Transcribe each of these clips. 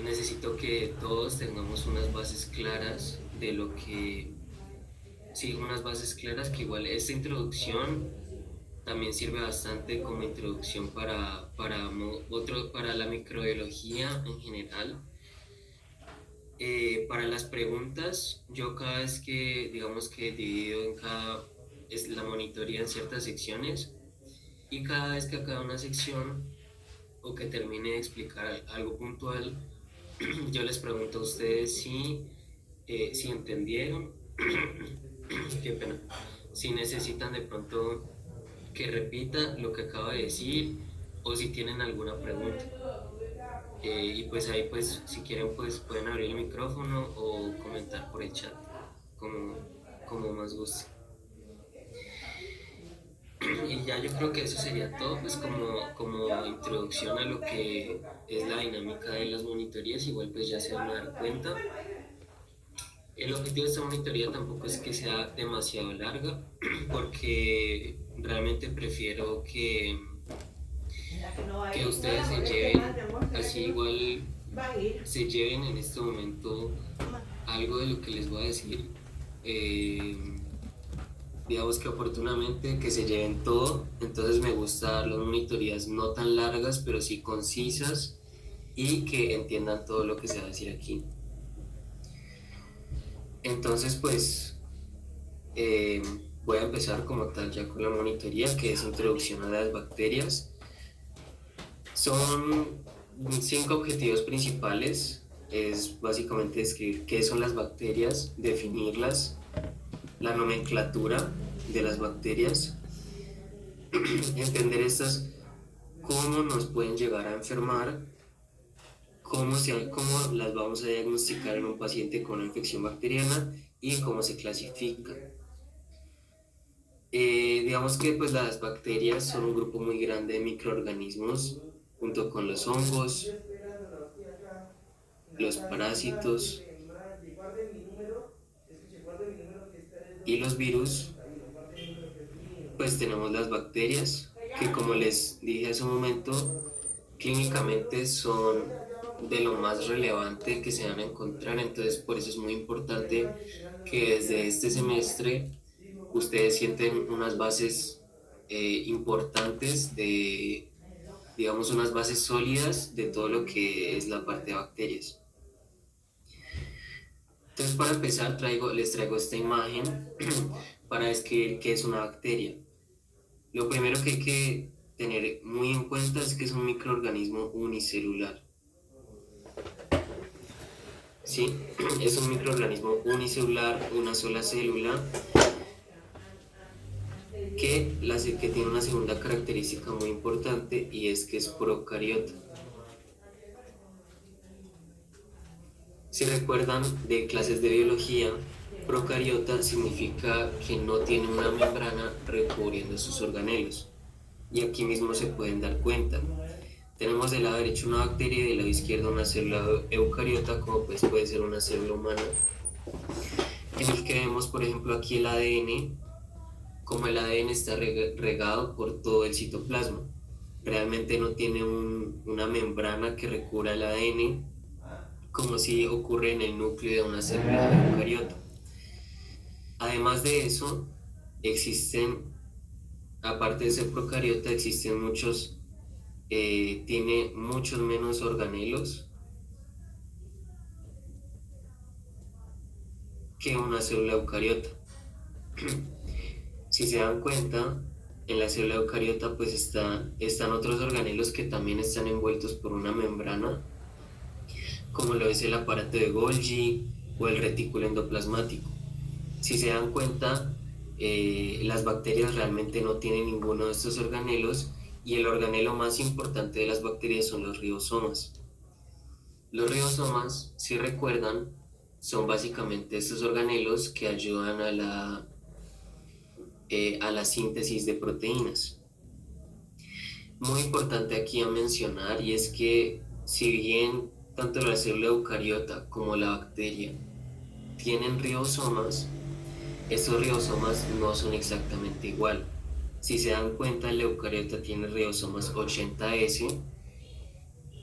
necesito que todos tengamos unas bases claras de lo que, sí, unas bases claras que igual esta introducción también sirve bastante como introducción para la microbiología en general. Para las preguntas, yo cada vez que, digamos que divido es la monitoría en ciertas secciones, y cada vez que acabe una sección o que termine de explicar algo puntual, yo les pregunto a ustedes si entendieron, qué pena, si necesitan de pronto que repita lo que acabo de decir o si tienen alguna pregunta. Y pues ahí pues si quieren pues pueden abrir el micrófono o comentar por el chat, como, como más guste. Y ya yo creo que eso sería todo, pues como introducción a lo que es la dinámica de las monitorías. Igual pues ya se van a dar cuenta. El objetivo de esta monitoría tampoco es que sea demasiado larga, porque realmente prefiero que ustedes se lleven, así igual se lleven en este momento algo de lo que les voy a decir. Eh, digamos que oportunamente que se lleven todo, entonces me gusta dar las monitorías no tan largas, pero sí concisas y que entiendan todo lo que se va a decir aquí. Entonces pues voy a empezar como tal ya con la monitoría, que es introducción a las bacterias. Son 5 objetivos principales. Es básicamente describir qué son las bacterias, definirlas, la nomenclatura de las bacterias, entender estas, cómo nos pueden llegar a enfermar, cómo las vamos a diagnosticar en un paciente con una infección bacteriana y cómo se clasifican. Digamos que pues las bacterias son un grupo muy grande de microorganismos junto con los hongos, los parásitos y los virus. Pues tenemos las bacterias, que como les dije hace un momento, clínicamente son de lo más relevante que se van a encontrar. Entonces por eso es muy importante que desde este semestre ustedes sienten unas bases importantes digamos, unas bases sólidas de todo lo que es la parte de bacterias. Entonces, para empezar, les traigo esta imagen para describir qué es una bacteria. Lo primero que hay que tener muy en cuenta es que es un microorganismo unicelular. ¿Sí? Es un microorganismo unicelular, una sola célula, que tiene una segunda característica muy importante, y es que es procariota. Si recuerdan de clases de biología, procariota significa que no tiene una membrana recubriendo sus organelos. Y aquí mismo se pueden dar cuenta. Tenemos del lado derecho una bacteria y del lado izquierdo una célula eucariota, como pues puede ser una célula humana, en el que vemos, por ejemplo, aquí el ADN, como el ADN está regado por todo el citoplasma. Realmente no tiene una membrana que recubra el ADN, como si ocurre en el núcleo de una célula eucariota. Además de eso, aparte de ser procariota, tiene muchos menos organelos que una célula eucariota. Si se dan cuenta, en la célula eucariota pues están otros organelos que también están envueltos por una membrana, como lo es el aparato de Golgi o el retículo endoplasmático. Si se dan cuenta, las bacterias realmente no tienen ninguno de estos organelos, y el organelo más importante de las bacterias son los ribosomas. Los ribosomas, si recuerdan, son básicamente estos organelos que ayudan a la síntesis de proteínas. Muy importante aquí a mencionar, y es que si bien tanto la célula eucariota como la bacteria tienen ribosomas, estos ribosomas no son exactamente igual. Si se dan cuenta, la eucariota tiene ribosomas 80S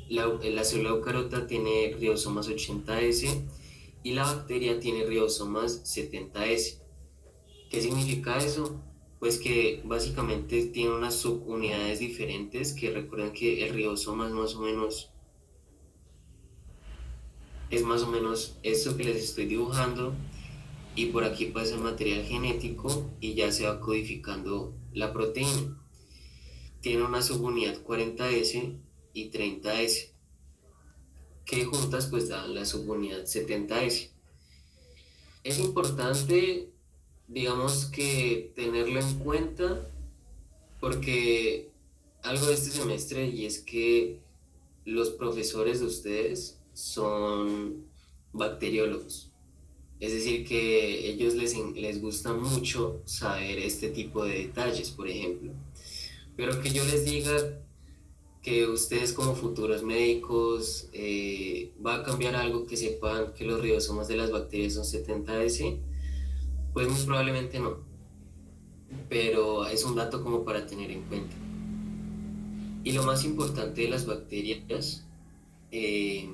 La célula eucariota tiene ribosomas 80S y la bacteria tiene ribosomas 70S. ¿Qué significa eso? Pues que básicamente tiene unas subunidades diferentes, que recuerden que el ribosoma es más o menos esto que les estoy dibujando, y por aquí pasa el material genético y ya se va codificando la proteína. Tiene una subunidad 40S y 30S, que juntas pues dan la subunidad 70S. Es importante, digamos, que tenerlo en cuenta, porque algo de este semestre, y es que los profesores de ustedes son bacteriólogos. Es decir, que ellos les gusta mucho saber este tipo de detalles, por ejemplo. Pero que yo les diga que ustedes como futuros médicos va a cambiar algo, que sepan que los ribosomas de las bacterias son 70S, pues muy probablemente no. Pero es un dato como para tener en cuenta. Y lo más importante de las bacterias eh,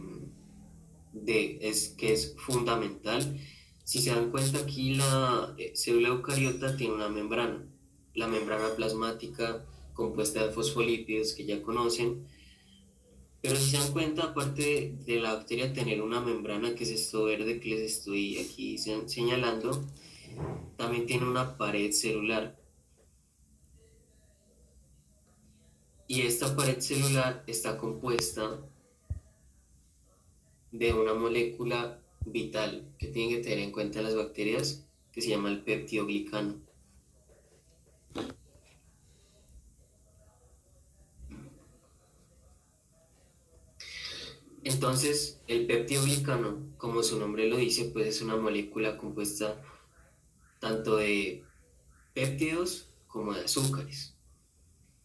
es que es fundamental. Si se dan cuenta, aquí la célula eucariota tiene una membrana, la membrana plasmática compuesta de fosfolípidos que ya conocen, pero si se dan cuenta, aparte de la bacteria tener una membrana, que es esto verde que les estoy aquí señalando, también tiene una pared celular. Y esta pared celular está compuesta de una molécula vital que tienen que tener en cuenta las bacterias, que se llama el peptidoglicano. Entonces, el peptidoglicano, como su nombre lo dice, pues es una molécula compuesta tanto de péptidos como de azúcares,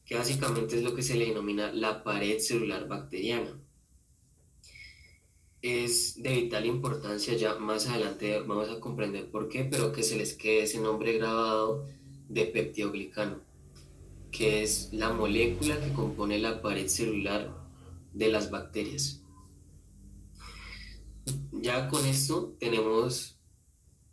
que básicamente es lo que se le denomina la pared celular bacteriana. Es de vital importancia, ya más adelante vamos a comprender por qué, pero que se les quede ese nombre grabado de peptidoglicano, que es la molécula que compone la pared celular de las bacterias. Ya con esto tenemos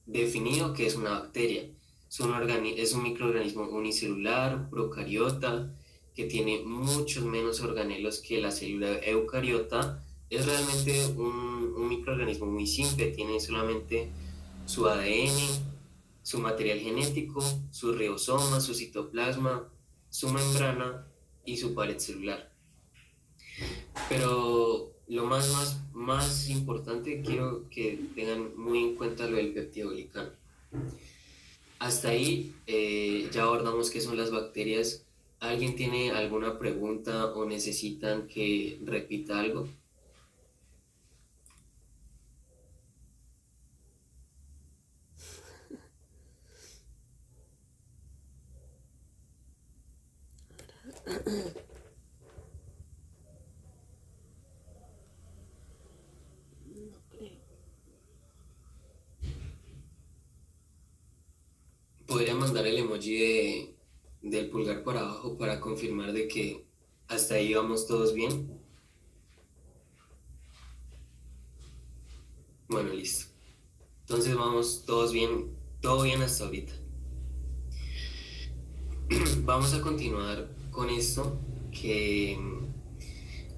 definido que es una bacteria. Es un microorganismo unicelular, procariota, que tiene muchos menos organelos que la célula eucariota. Es realmente un microorganismo muy simple, tiene solamente su ADN, su material genético, su ribosoma, su citoplasma, su membrana y su pared celular. Pero lo más importante, quiero que tengan muy en cuenta lo del peptidoglicano. Hasta ahí ya abordamos qué son las bacterias. ¿Alguien tiene alguna pregunta o necesitan que repita algo? Podría mandar el emoji del pulgar para abajo para confirmar de que hasta ahí vamos todos bien. Bueno, listo. Entonces vamos todos bien, todo bien hasta ahorita. Vamos a continuar con esto, que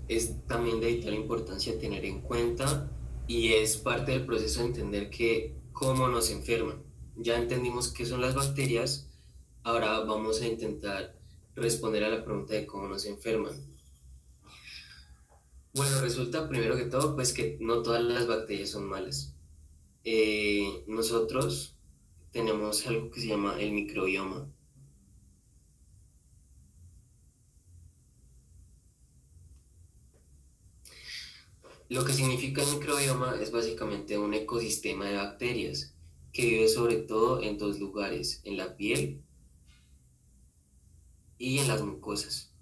es también de vital importancia tener en cuenta, y es parte del proceso de entender que cómo nos enferman. Ya entendimos qué son las bacterias, ahora vamos a intentar responder a la pregunta de cómo nos enferman. Bueno, resulta primero que todo pues que no todas las bacterias son malas. Nosotros tenemos algo que se llama el microbioma. Lo que significa el microbioma es básicamente un ecosistema de bacterias que vive sobre todo en dos lugares, en la piel y en las mucosas.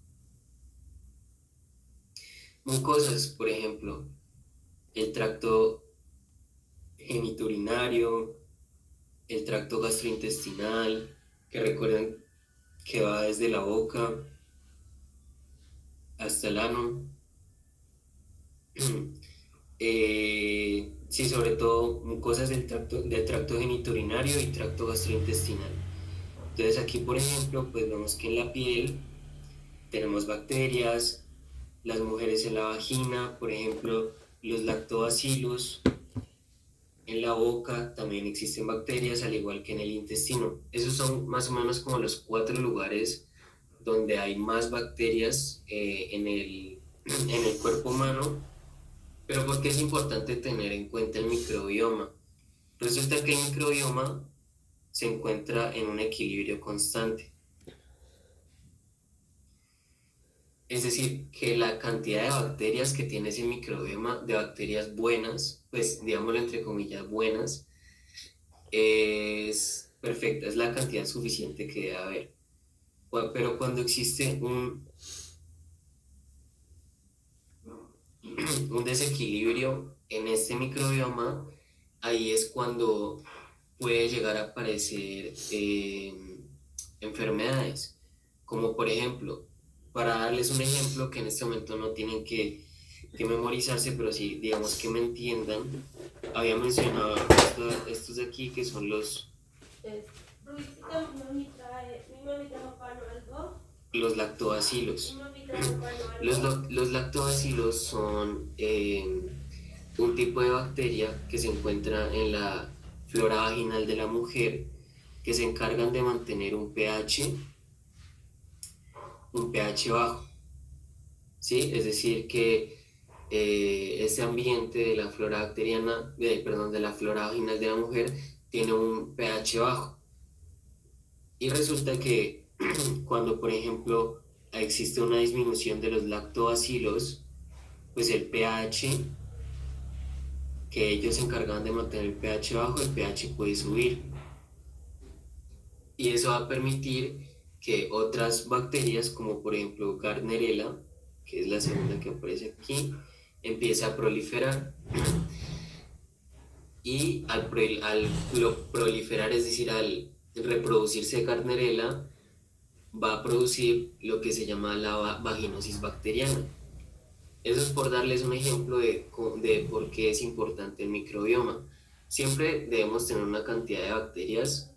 Mucosas, por ejemplo, el tracto genitourinario, el tracto gastrointestinal, que recuerden que va desde la boca hasta el ano, Sí, sobre todo cosas del tracto genitourinario y tracto gastrointestinal. Entonces aquí, por ejemplo, pues vemos que en la piel tenemos bacterias, las mujeres en la vagina, por ejemplo, los lactobacillus, en la boca también existen bacterias, al igual que en el intestino. Esos son más o menos como los 4 lugares donde hay más bacterias en el cuerpo humano. Pero ¿por qué es importante tener en cuenta el microbioma? Resulta que el microbioma se encuentra en un equilibrio constante. Es decir, que la cantidad de bacterias que tiene ese microbioma, de bacterias buenas, pues digámoslo entre comillas buenas, es perfecta, es la cantidad suficiente que debe haber. Pero cuando existe un desequilibrio en este microbioma, ahí es cuando puede llegar a aparecer enfermedades, como por ejemplo, para darles un ejemplo que en este momento no tienen que memorizarse, pero sí, digamos que me entiendan, había mencionado estos de aquí que son los lactobacilos. Los lactobacilos son un tipo de bacteria que se encuentra en la flora vaginal de la mujer, que se encargan de mantener un pH bajo, ¿sí? Es decir, que ese ambiente de la flora bacteriana, perdón, de la flora vaginal de la mujer tiene un pH bajo. Y resulta que cuando, por ejemplo, existe una disminución de los lactobacilos, pues el pH que ellos se encargan de mantener el pH bajo, el pH puede subir. Y eso va a permitir que otras bacterias, como por ejemplo Gardnerella, que es la segunda que aparece aquí, empiece a proliferar. Y al proliferar, es decir, al reproducirse Gardnerella, va a producir lo que se llama la vaginosis bacteriana. Eso es por darles un ejemplo de por qué es importante el microbioma. Siempre debemos tener una cantidad de bacterias,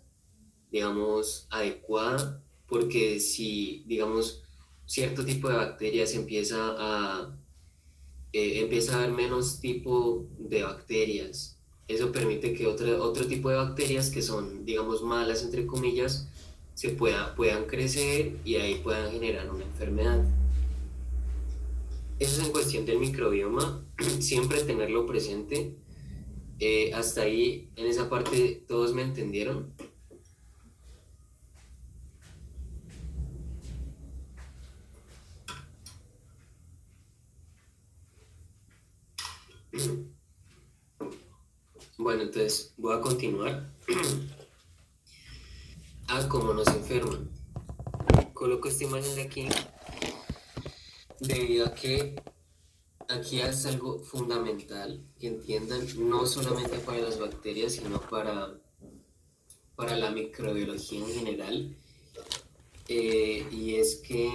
digamos, adecuada, porque si, digamos, cierto tipo de bacterias empieza a haber menos tipo de bacterias. Eso permite que otro tipo de bacterias que son, digamos, malas, entre comillas, puedan crecer y ahí puedan generar una enfermedad. Eso es en cuestión del microbioma, siempre tenerlo presente. Hasta ahí, en esa parte, ¿todos me entendieron? Bueno, entonces voy a continuar. Cómo nos enferman. Coloco esta imagen de aquí debido a que aquí es algo fundamental que entiendan, no solamente para las bacterias, sino para la microbiología en general. Y es que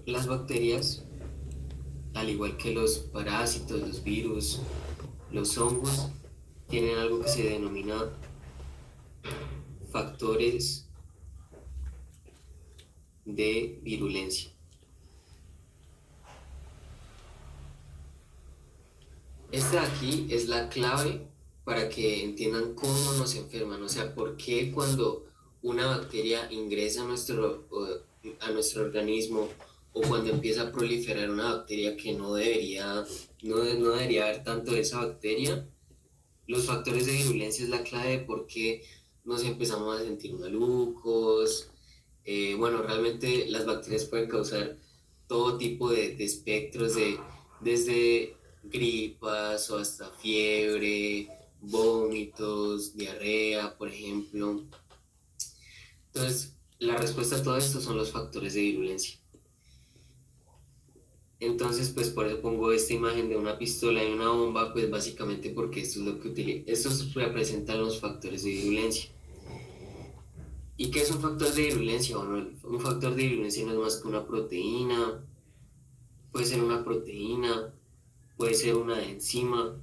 las bacterias, al igual que los parásitos, los virus, los hongos, tienen algo que se denomina factores de virulencia. Esta de aquí es la clave para que entiendan cómo nos enferman, o sea, por qué cuando una bacteria ingresa a nuestro organismo o cuando empieza a proliferar una bacteria que no debería haber tanto de esa bacteria, los factores de virulencia es la clave de por qué nos empezamos a sentir malucos. Bueno, realmente las bacterias pueden causar todo tipo de espectros, desde gripas o hasta fiebre, vómitos, diarrea, por ejemplo. Entonces, la respuesta a todo esto son los factores de virulencia. Entonces, pues por eso pongo esta imagen de una pistola y una bomba, pues básicamente porque esto es lo que utiliza. Estos representan los factores de virulencia. ¿Y qué es un factor de virulencia? Bueno, un factor de virulencia no es más que una proteína, puede ser una proteína, puede ser una enzima.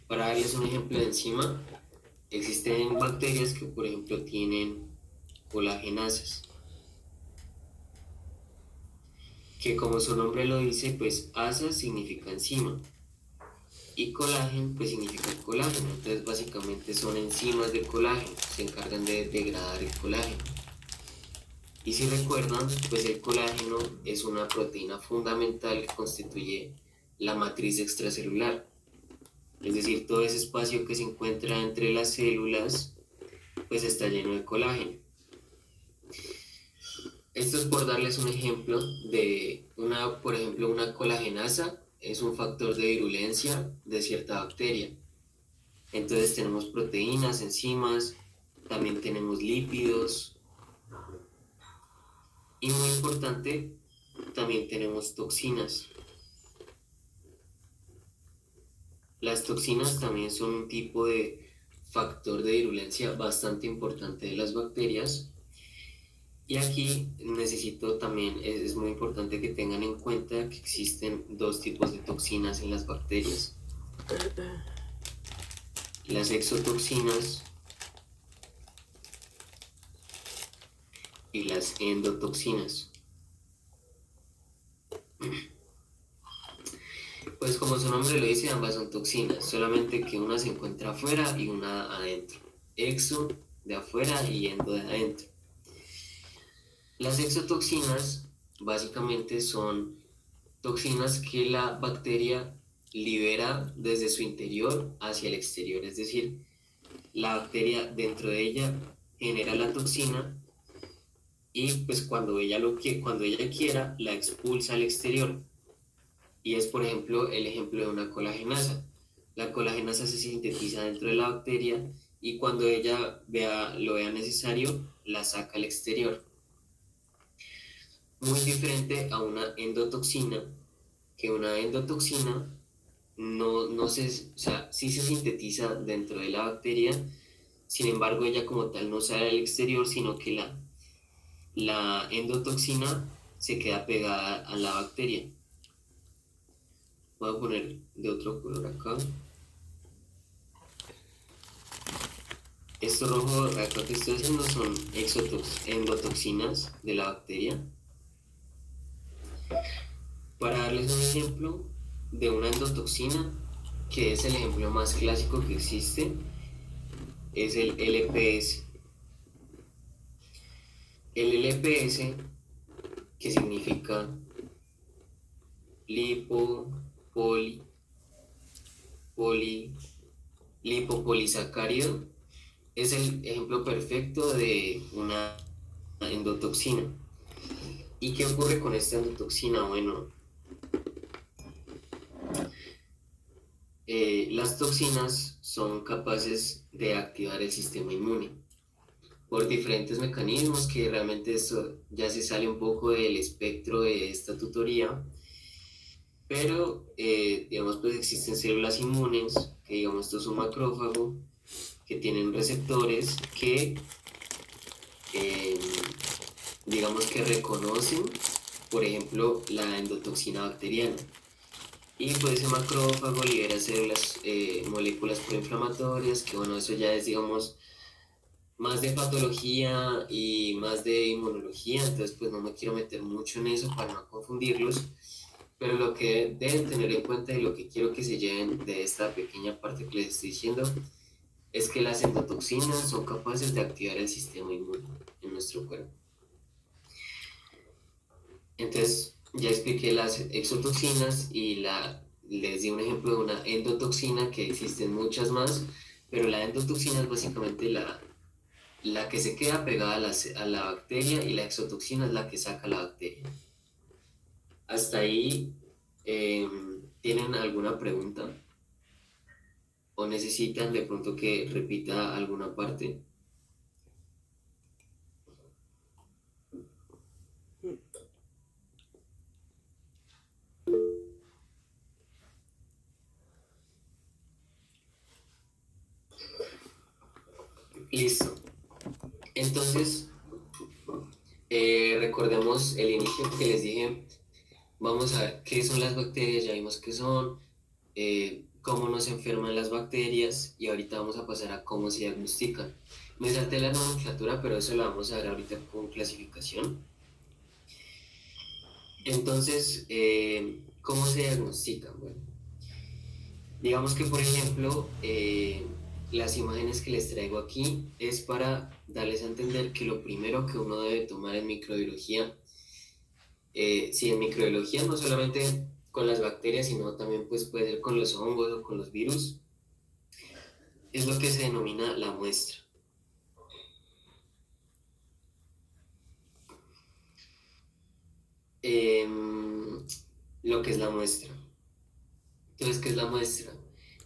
Para darles un ejemplo de enzima, existen bacterias que, por ejemplo, tienen colagenasas, que como su nombre lo dice, pues asa significa enzima y colágeno pues significa colágeno. Entonces básicamente son enzimas del colágeno, se encargan de degradar el colágeno. Y si recuerdan, pues el colágeno es una proteína fundamental que constituye la matriz extracelular. Es decir, todo ese espacio que se encuentra entre las células, pues está lleno de colágeno. Esto es por darles un ejemplo de por ejemplo, una colagenasa es un factor de virulencia de cierta bacteria. Entonces tenemos proteínas, enzimas, también tenemos lípidos y muy importante, también tenemos toxinas. Las toxinas también son un tipo de factor de virulencia bastante importante de las bacterias. Y aquí necesito también, es muy importante que tengan en cuenta que existen dos tipos de toxinas en las bacterias. Las exotoxinas y las endotoxinas. Pues como su nombre lo dice, ambas son toxinas, solamente que una se encuentra afuera y una adentro. Exo de afuera y endo de adentro. Las exotoxinas básicamente son toxinas que la bacteria libera desde su interior hacia el exterior, es decir, la bacteria dentro de ella genera la toxina y pues cuando ella quiera la expulsa al exterior. Y es por ejemplo el ejemplo de una colagenasa. La colagenasa se sintetiza dentro de la bacteria y cuando ella lo vea necesario la saca al exterior. Muy diferente a una endotoxina, que una endotoxina o sea, sí se sintetiza dentro de la bacteria, sin embargo ella como tal no sale al exterior, sino que la endotoxina se queda pegada a la bacteria. Voy a poner de otro color acá. Esto rojo acá que estoy haciendo son endotoxinas de la bacteria. Para darles un ejemplo de una endotoxina, que es el ejemplo más clásico que existe, es el LPS. El LPS, que significa lipopolisacárido, es el ejemplo perfecto de una endotoxina. ¿Y qué ocurre con esta endotoxina? Bueno, las toxinas son capaces de activar el sistema inmune por diferentes mecanismos, que realmente esto ya se sale un poco del espectro de esta tutoría, pero digamos pues existen células inmunes, que digamos esto es un macrófago, que tienen receptores que digamos que reconocen, por ejemplo, la endotoxina bacteriana. Y pues ese macrófago libera células, moléculas proinflamatorias, que bueno, eso ya es, digamos, más de patología y más de inmunología, entonces pues no me quiero meter mucho en eso para no confundirlos, pero lo que deben tener en cuenta y lo que quiero que se lleven de esta pequeña parte que les estoy diciendo es que las endotoxinas son capaces de activar el sistema inmune en nuestro cuerpo. Entonces, ya expliqué las exotoxinas y les di un ejemplo de una endotoxina, que existen muchas más, pero la endotoxina es básicamente la que se queda pegada a la bacteria y la exotoxina es la que saca la bacteria. Hasta ahí, ¿tienen alguna pregunta? ¿O necesitan de pronto que repita alguna parte? Listo. Entonces, recordemos el inicio que les dije Vamos a ver qué son las bacterias, ya vimos qué son, cómo nos enferman las bacterias y ahorita vamos a pasar a cómo se diagnostican. Me salté la nomenclatura, pero eso lo vamos a ver ahorita con clasificación. Entonces, ¿cómo se diagnostican? Bueno, digamos que, por ejemplo, las imágenes que les traigo aquí es para darles a entender que lo primero que uno debe tomar en microbiología, sí, en microbiología no solamente con las bacterias, sino también pues puede ser con los hongos o con los virus, es lo que se denomina la muestra. Em, lo que es la muestra. Entonces, ¿qué es la muestra?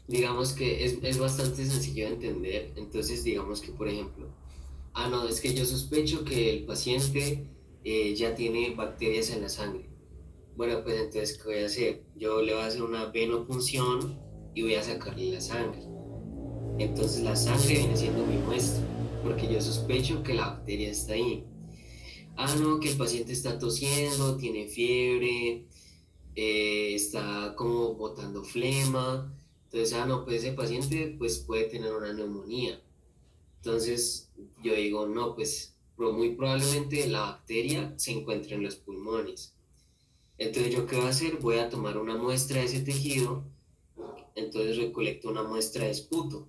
Digamos que es bastante sencillo de entender. Entonces, digamos que, por ejemplo, no, es que yo sospecho que el paciente ya tiene bacterias en la sangre. Bueno, pues entonces, ¿qué voy a hacer? Yo le voy a hacer una venopunción y voy a sacarle la sangre. Entonces, la sangre viene siendo mi muestra, porque yo sospecho que la bacteria está ahí. No, que el paciente está tosiendo, tiene fiebre, está como botando flema. Entonces, no, pues ese paciente pues puede tener una neumonía. Entonces, yo digo, no, pues muy probablemente la bacteria se encuentra en los pulmones. Entonces, ¿yo qué voy a hacer? Voy a tomar una muestra de ese tejido, entonces recolecto una muestra de esputo,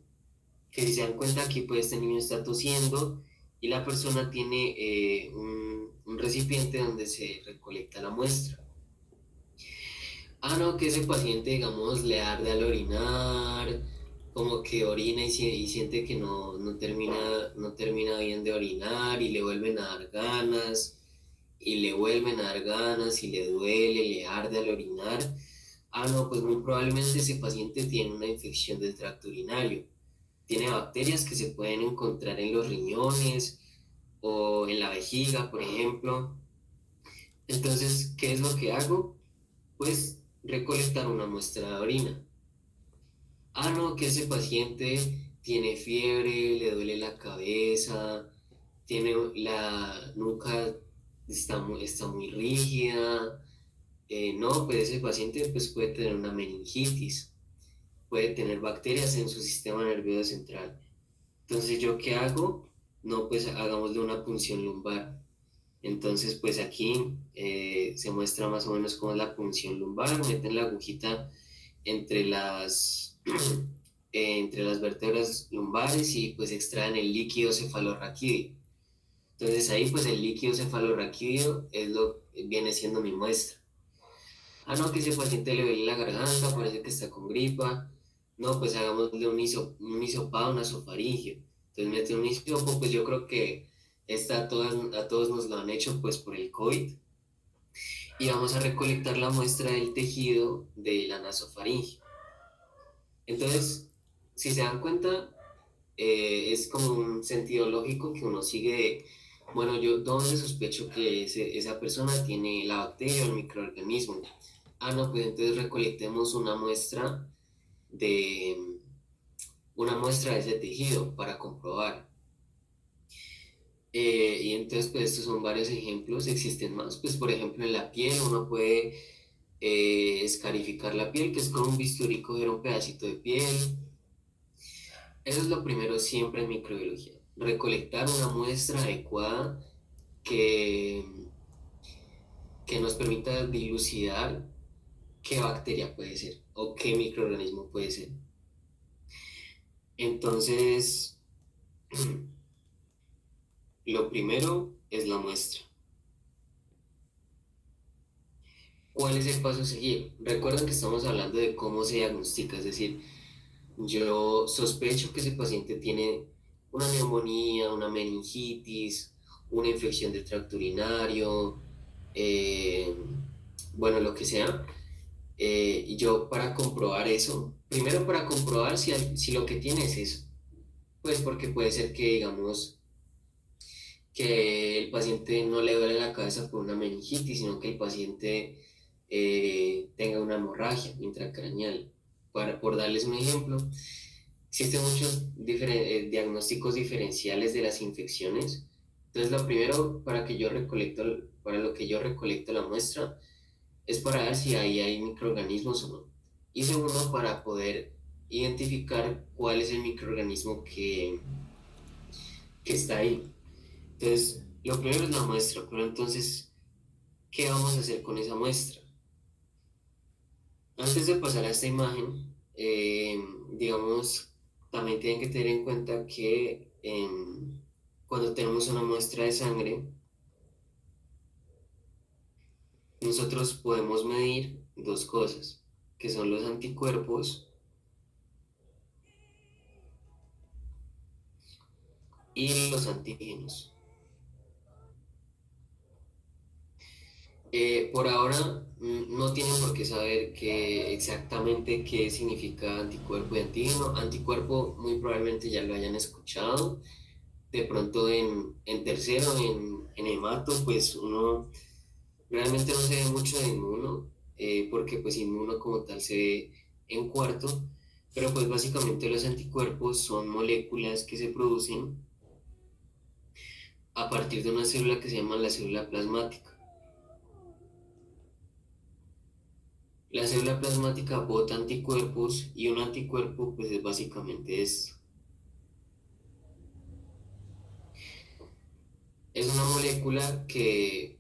que si se dan cuenta aquí, pues este niño está tosiendo y la persona tiene un recipiente donde se recolecta la muestra. No, que ese paciente, digamos, le arde al orinar, como que orina y siente que no termina bien de orinar y le vuelven a dar ganas, y le vuelven a dar ganas y le duele, le arde al orinar. No, pues muy probablemente ese paciente tiene una infección del tracto urinario. Tiene bacterias que se pueden encontrar en los riñones o en la vejiga, por ejemplo. Entonces, ¿qué es lo que hago? Pues recolectar una muestra de orina. No, que ese paciente tiene fiebre, le duele la cabeza, tiene la nuca está muy rígida. No, pues ese paciente pues puede tener una meningitis, puede tener bacterias en su sistema nervioso central. Entonces, ¿yo qué hago? No, pues hagámosle una punción lumbar. Entonces, pues aquí se muestra más o menos cómo es la punción lumbar. Meten la agujita entre las vértebras lumbares y pues extraen el líquido cefalorraquídeo. Entonces ahí pues el líquido cefalorraquídeo viene siendo mi muestra. No, que ese paciente le duele la garganta, parece que está con gripa. No, pues hagámosle un hisopado nasofaringeo. Entonces mete un hisopo, pues yo creo que a todos nos lo han hecho pues por el COVID. Y vamos a recolectar la muestra del tejido de la nasofaringe. Entonces, si se dan cuenta, es como un sentido lógico que uno sigue de, bueno, yo dónde sospecho que esa persona tiene la bacteria o el microorganismo. No, pues entonces recolectemos de, una muestra de ese tejido para comprobar. Y entonces, pues estos son varios ejemplos, existen más. Pues, por ejemplo, en la piel uno puede escarificar la piel, que es con un bisturí coger un pedacito de piel. Eso es lo primero siempre en microbiología, recolectar una muestra adecuada que, que nos permita dilucidar qué bacteria puede ser o qué microorganismo puede ser. Entonces, lo primero es la muestra. ¿Cuál es el paso a seguir? Recuerden que estamos hablando de cómo se diagnostica, es decir, yo sospecho que ese paciente tiene una neumonía, una meningitis, una infección del tracto urinario, eh, bueno, lo que sea. Y yo para comprobar eso, primero para comprobar si lo que tiene es eso, pues porque puede ser que, digamos, que el paciente no le duele la cabeza por una meningitis, sino que el paciente tenga una hemorragia intracraneal. Por darles un ejemplo, existen muchos diagnósticos diferenciales de las infecciones. Entonces, lo primero para lo que yo recolecto la muestra es para ver si ahí hay microorganismos o no. Y segundo, para poder identificar cuál es el microorganismo que está ahí. Entonces, lo primero es la muestra, pero entonces, ¿qué vamos a hacer con esa muestra? Antes de pasar a esta imagen, digamos, también tienen que tener en cuenta que cuando tenemos una muestra de sangre, nosotros podemos medir dos cosas, que son los anticuerpos y los antígenos. Por ahora no tienen por qué saber exactamente qué significa anticuerpo y antígeno. Anticuerpo muy probablemente ya lo hayan escuchado. De pronto en tercero, en hemato, pues uno realmente no se ve mucho de inmuno, porque pues inmuno como tal se ve en cuarto, pero pues básicamente los anticuerpos son moléculas que se producen a partir de una célula que se llama la célula plasmática. La célula plasmática bota anticuerpos y un anticuerpo pues es básicamente esto. Es una molécula que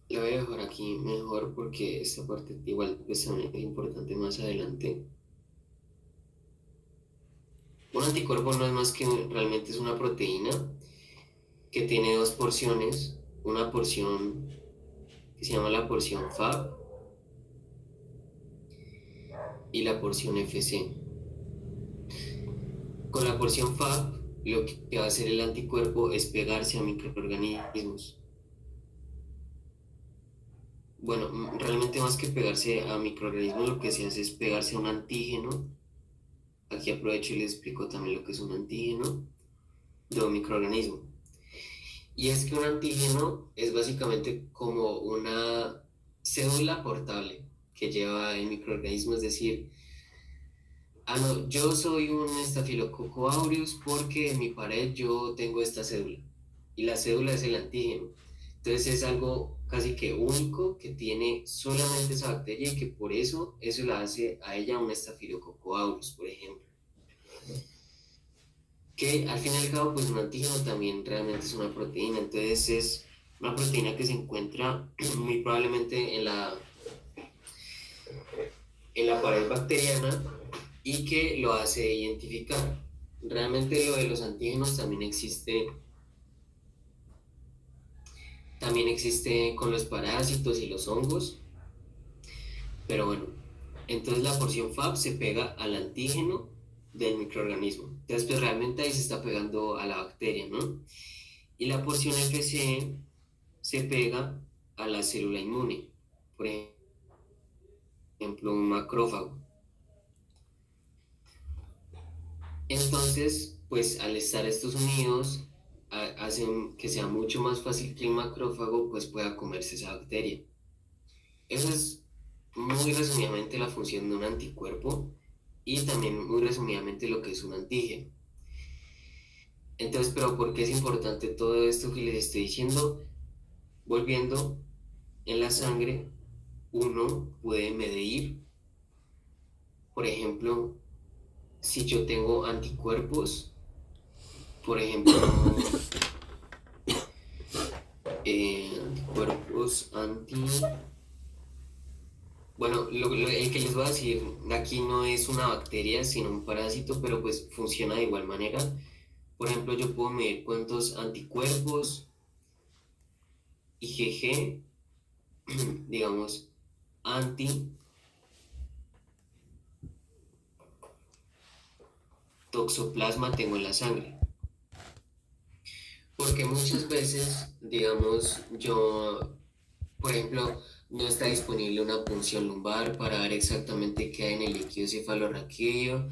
la voy a dejar aquí mejor porque esta parte igual pues también es importante más adelante. Un anticuerpo no es más que realmente es una proteína que tiene dos porciones, una porción que se llama la porción Fab y la porción FC. Con la porción Fab, lo que va a hacer el anticuerpo es pegarse a microorganismos. Bueno, realmente más que pegarse a microorganismos, lo que se hace es pegarse a un antígeno. Aquí aprovecho y les explico también lo que es un antígeno de un microorganismo. Y es que un antígeno es básicamente como una cédula portable que lleva el microorganismo, es decir, no, yo soy un estafilococo aureus porque en mi pared yo tengo esta cédula y la cédula es el antígeno. Entonces es algo casi que único que tiene solamente esa bacteria y que por eso la hace a ella un estafilococo aureus, por ejemplo. Que al fin y al cabo, pues un antígeno también realmente es una proteína, entonces es una proteína que se encuentra muy probablemente en la pared bacteriana y que lo hace identificar. Realmente lo de los antígenos también existe con los parásitos y los hongos, pero bueno, entonces la porción Fab se pega al antígeno del microorganismo. Entonces, pues realmente ahí se está pegando a la bacteria, ¿no? Y la porción FC se pega a la célula inmune, por ejemplo, un macrófago. Entonces, pues al estar estos unidos, hacen que sea mucho más fácil que el macrófago pues pueda comerse esa bacteria. Eso es muy resumidamente la función de un anticuerpo y también muy resumidamente lo que es un antígeno. Entonces, pero ¿por qué es importante todo esto que les estoy diciendo? Volviendo, en la sangre uno puede medir, por ejemplo, si yo tengo anticuerpos, por ejemplo, anticuerpos Bueno, el que les voy a decir aquí no es una bacteria, sino un parásito, pero pues funciona de igual manera. Por ejemplo, yo puedo medir cuántos anticuerpos IgG, digamos, anti toxoplasma tengo en la sangre. Porque muchas veces, digamos, por ejemplo, no está disponible una punción lumbar para ver exactamente qué hay en el líquido cefalorraquídeo.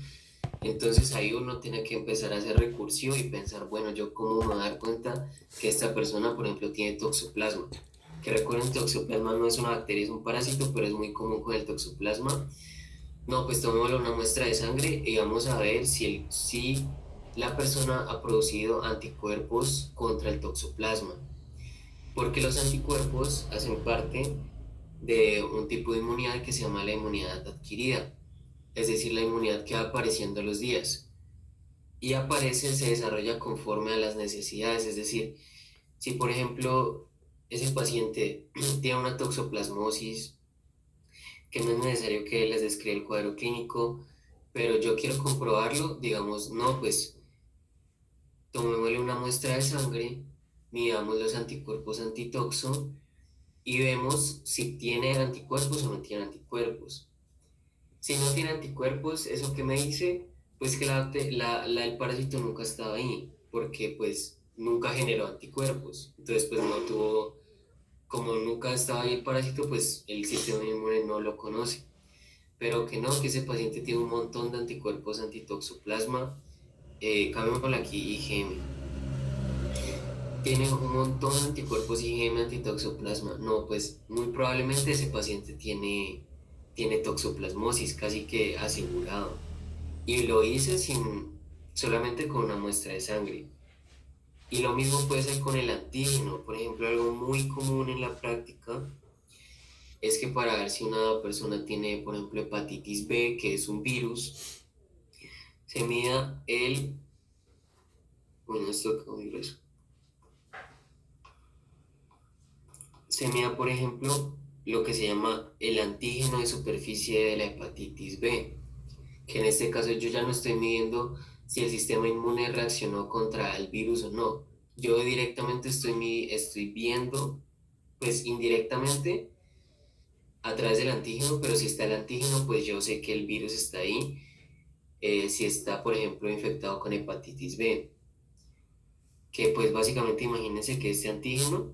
Entonces ahí uno tiene que empezar a hacer recursivo y pensar, bueno, yo cómo me voy a dar cuenta que esta persona, por ejemplo, tiene toxoplasma. Que recuerden, toxoplasma no es una bacteria, es un parásito, pero es muy común con el toxoplasma. No, pues tomémosle una muestra de sangre y vamos a ver si la persona ha producido anticuerpos contra el toxoplasma. porque los anticuerpos hacen parte de un tipo de inmunidad que se llama la inmunidad adquirida, es decir, la inmunidad que va apareciendo a los días y aparece, se desarrolla conforme a las necesidades, es decir, si por ejemplo ese paciente tiene una toxoplasmosis, que no es necesario que les describa el cuadro clínico, pero yo quiero comprobarlo, digamos, no, pues tomémosle una muestra de sangre, midamos los anticuerpos antitoxo y vemos si tiene anticuerpos o no tiene anticuerpos. Si no tiene anticuerpos, ¿eso qué me dice? Pues que el parásito nunca estaba ahí, porque pues nunca generó anticuerpos. Entonces pues no tuvo, como nunca estaba ahí el parásito, pues el sistema inmune no lo conoce. Pero que no, que ese paciente tiene un montón de anticuerpos antitoxoplasma, cambiémoslo aquí, IgM. Tiene un montón de anticuerpos IgM antitoxoplasma. No, pues muy probablemente ese paciente tiene toxoplasmosis, casi que asegurado. Y lo hice solamente con una muestra de sangre. Y lo mismo puede ser con el antígeno. Por ejemplo, algo muy común en la práctica es que para ver si una persona tiene, por ejemplo, hepatitis B, que es un virus, se mida bueno, esto como digo eso, se mida, por ejemplo, lo que se llama el antígeno de superficie de la hepatitis B, que en este caso yo ya no estoy midiendo si el sistema inmune reaccionó contra el virus o no. Yo directamente estoy viendo, pues indirectamente, a través del antígeno, pero si está el antígeno, pues yo sé que el virus está ahí, si está, por ejemplo, infectado con hepatitis B, que pues básicamente imagínense que este antígeno,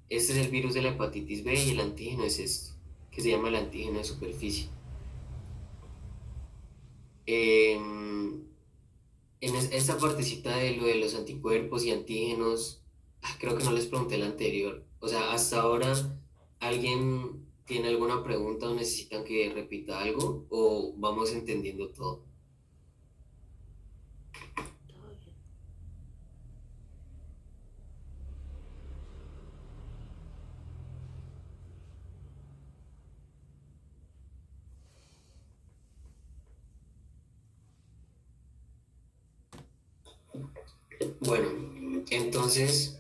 este es el virus de la hepatitis B y el antígeno es esto, que se llama el antígeno de superficie. En esta partecita de lo de los anticuerpos y antígenos, creo que no les pregunté la anterior. O sea, hasta ahora, ¿alguien tiene alguna pregunta o necesitan que repita algo? ¿O vamos entendiendo todo? Bueno, entonces,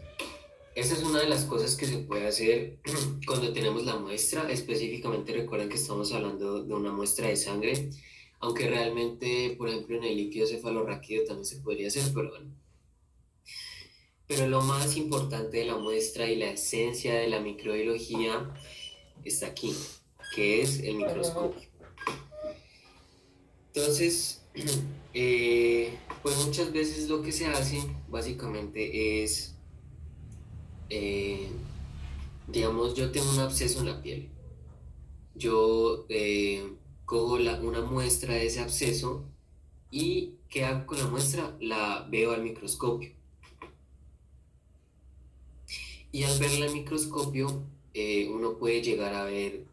esta es una de las cosas que se puede hacer cuando tenemos la muestra. Específicamente recuerden que estamos hablando de una muestra de sangre, aunque realmente, por ejemplo, en el líquido cefalorraquídeo también se podría hacer, pero bueno. Pero lo más importante de la muestra y la esencia de la microbiología está aquí, que es el microscopio. Entonces, pues muchas veces lo que se hace básicamente es, eh, digamos, yo tengo un absceso en la piel. Yo cojo una muestra de ese absceso y ¿qué hago con la muestra? La veo al microscopio. Y al verla al microscopio, uno puede llegar a ver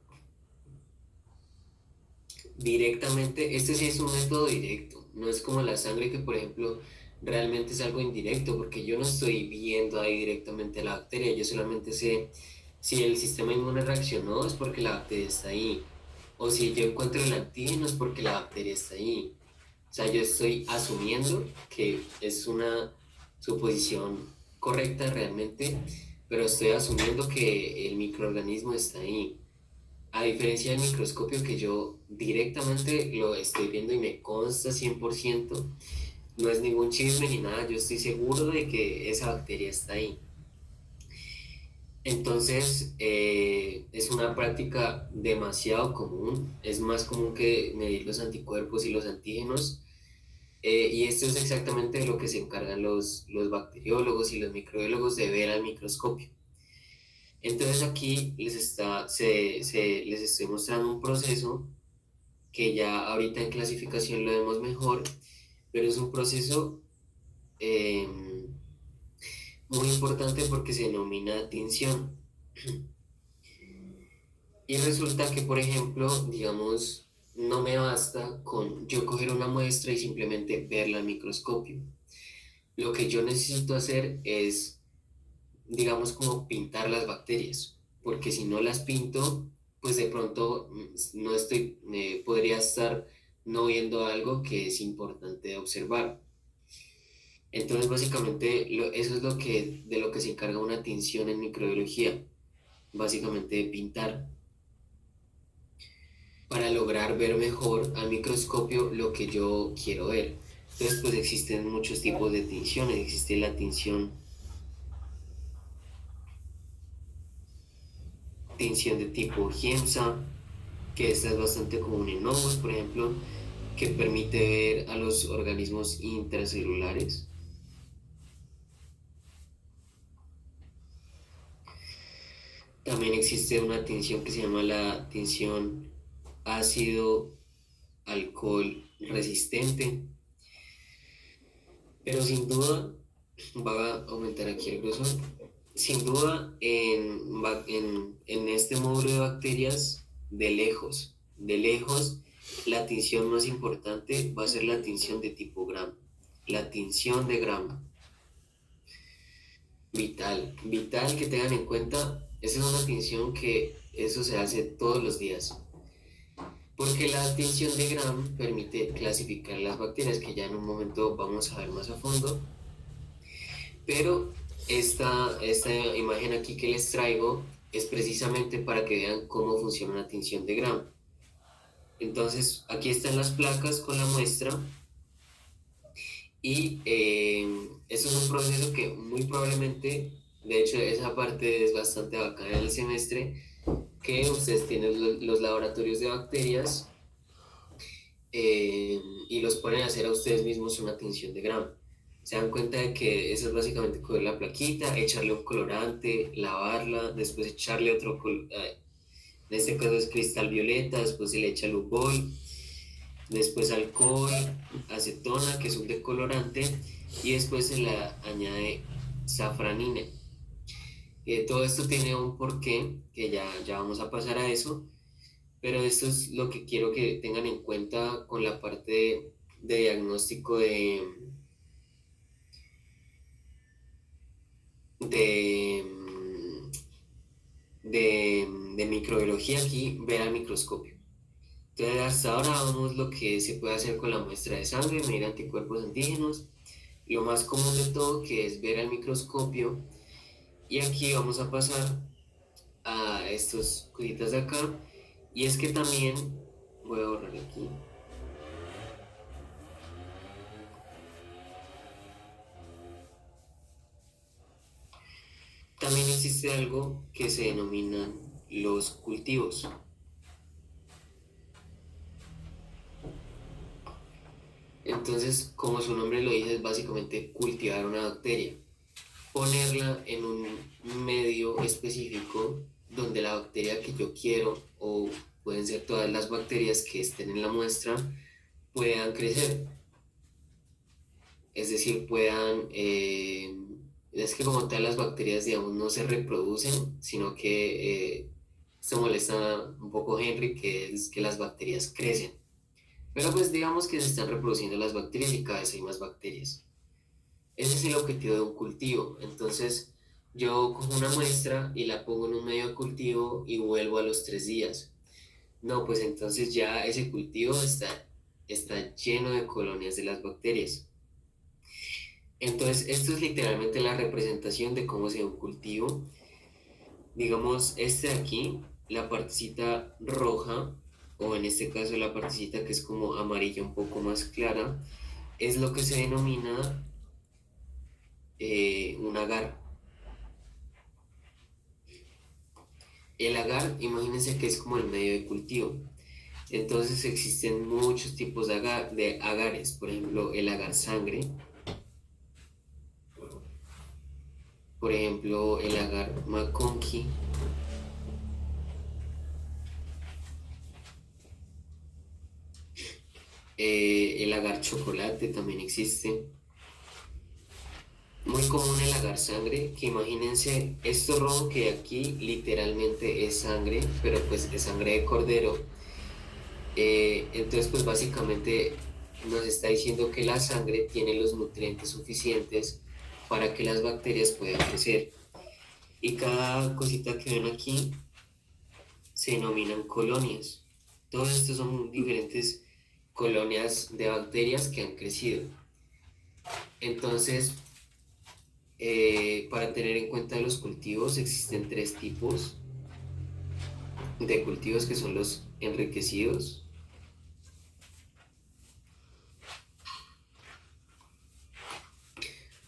directamente, este sí es un método directo, no es como la sangre que por ejemplo realmente es algo indirecto, porque yo no estoy viendo ahí directamente la bacteria, yo solamente sé si el sistema inmune reaccionó es porque la bacteria está ahí, o si yo encuentro el antígeno es porque la bacteria está ahí. O sea, yo estoy asumiendo que es una suposición correcta realmente, pero estoy asumiendo que el microorganismo está ahí. A diferencia del microscopio que yo directamente lo estoy viendo y me consta 100%, no es ningún chisme ni nada, yo estoy seguro de que esa bacteria está ahí. Entonces, es una práctica demasiado común, es más común que medir los anticuerpos y los antígenos, y esto es exactamente de lo que se encargan los bacteriólogos y los microbiólogos de ver al microscopio. Entonces aquí les estoy mostrando un proceso que ya ahorita en clasificación lo vemos mejor, pero es un proceso eh, muy importante porque se denomina tinción. Y resulta que, por ejemplo, digamos, no me basta con yo coger una muestra y simplemente verla al microscopio. Lo que yo necesito hacer es digamos, como pintar las bacterias, porque si no las pinto, pues de pronto no estoy, podría estar no viendo algo que es importante de observar. Entonces, básicamente, eso es de lo que se encarga una tinción en microbiología, básicamente de pintar, para lograr ver mejor al microscopio lo que yo quiero ver. Entonces, pues existen muchos tipos de tinciones. Existe la tinción de tipo Giemsa, que esta es bastante común en hongos, por ejemplo, que permite ver a los organismos intracelulares. También existe una tinción que se llama la tinción ácido alcohol resistente, pero sin duda va a aumentar aquí el grosor. Sin duda, en este módulo de bacterias, de lejos, la tinción más importante va a ser la tinción de tipo Gram, la tinción de Gram. Vital que tengan en cuenta, esa es una tinción que eso se hace todos los días, porque la tinción de Gram permite clasificar las bacterias, que ya en un momento vamos a ver más a fondo, pero esta imagen aquí que les traigo es precisamente para que vean cómo funciona una tinción de Gram. Entonces, aquí están las placas con la muestra y esto es un proceso que muy probablemente, de hecho esa parte es bastante bacana del semestre, que ustedes tienen los laboratorios de bacterias y los ponen a hacer a ustedes mismos una tinción de Gram. Se dan cuenta de que eso es básicamente coger la plaquita, echarle un colorante, lavarla, después echarle otro colorante, en este caso es cristal violeta, después se le echa Lubboil, después alcohol, acetona, que es un decolorante, y después se le añade safranina. Todo esto tiene un porqué, que ya vamos a pasar a eso, pero esto es lo que quiero que tengan en cuenta con la parte de diagnóstico de, de microbiología aquí, ver al microscopio. Entonces, hasta ahora vamos lo que se puede hacer con la muestra de sangre, medir anticuerpos antígenos, lo más común de todo que es ver al microscopio, y aquí vamos a pasar a estas cositas de acá, y es que también, voy a borrar aquí, también existe algo que se denominan los cultivos. Entonces, como su nombre lo dice, es básicamente cultivar una bacteria, ponerla en un medio específico donde la bacteria que yo quiero, o pueden ser todas las bacterias que estén en la muestra, puedan crecer. Es decir, es que como tal las bacterias, digamos, no se reproducen, sino que esto molesta un poco a Henry, que es que las bacterias crecen. Pero pues digamos que se están reproduciendo las bacterias y cada vez hay más bacterias. Ese es el objetivo de un cultivo. Entonces, yo cojo una muestra y la pongo en un medio de cultivo y vuelvo a los 3 días. No, pues entonces ya ese cultivo está lleno de colonias de las bacterias. Entonces, esto es literalmente la representación de cómo se ve un cultivo. Digamos, este de aquí, la partecita roja, o en este caso la partecita que es como amarilla un poco más clara, es lo que se denomina un agar. El agar, imagínense que es como el medio de cultivo. Entonces existen muchos tipos de agares, por ejemplo, el agar sangre, por ejemplo, el agar McConkey, el agar chocolate también existe. Muy común el agar sangre, que imagínense esto rojo que aquí literalmente es sangre, pero pues es sangre de cordero. Entonces pues básicamente nos está diciendo que la sangre tiene los nutrientes suficientes para que las bacterias puedan crecer. Y cada cosita que ven aquí se denominan colonias. Todos estos son diferentes colonias de bacterias que han crecido. Entonces, para tener en cuenta los cultivos, existen tres tipos de cultivos que son los enriquecidos.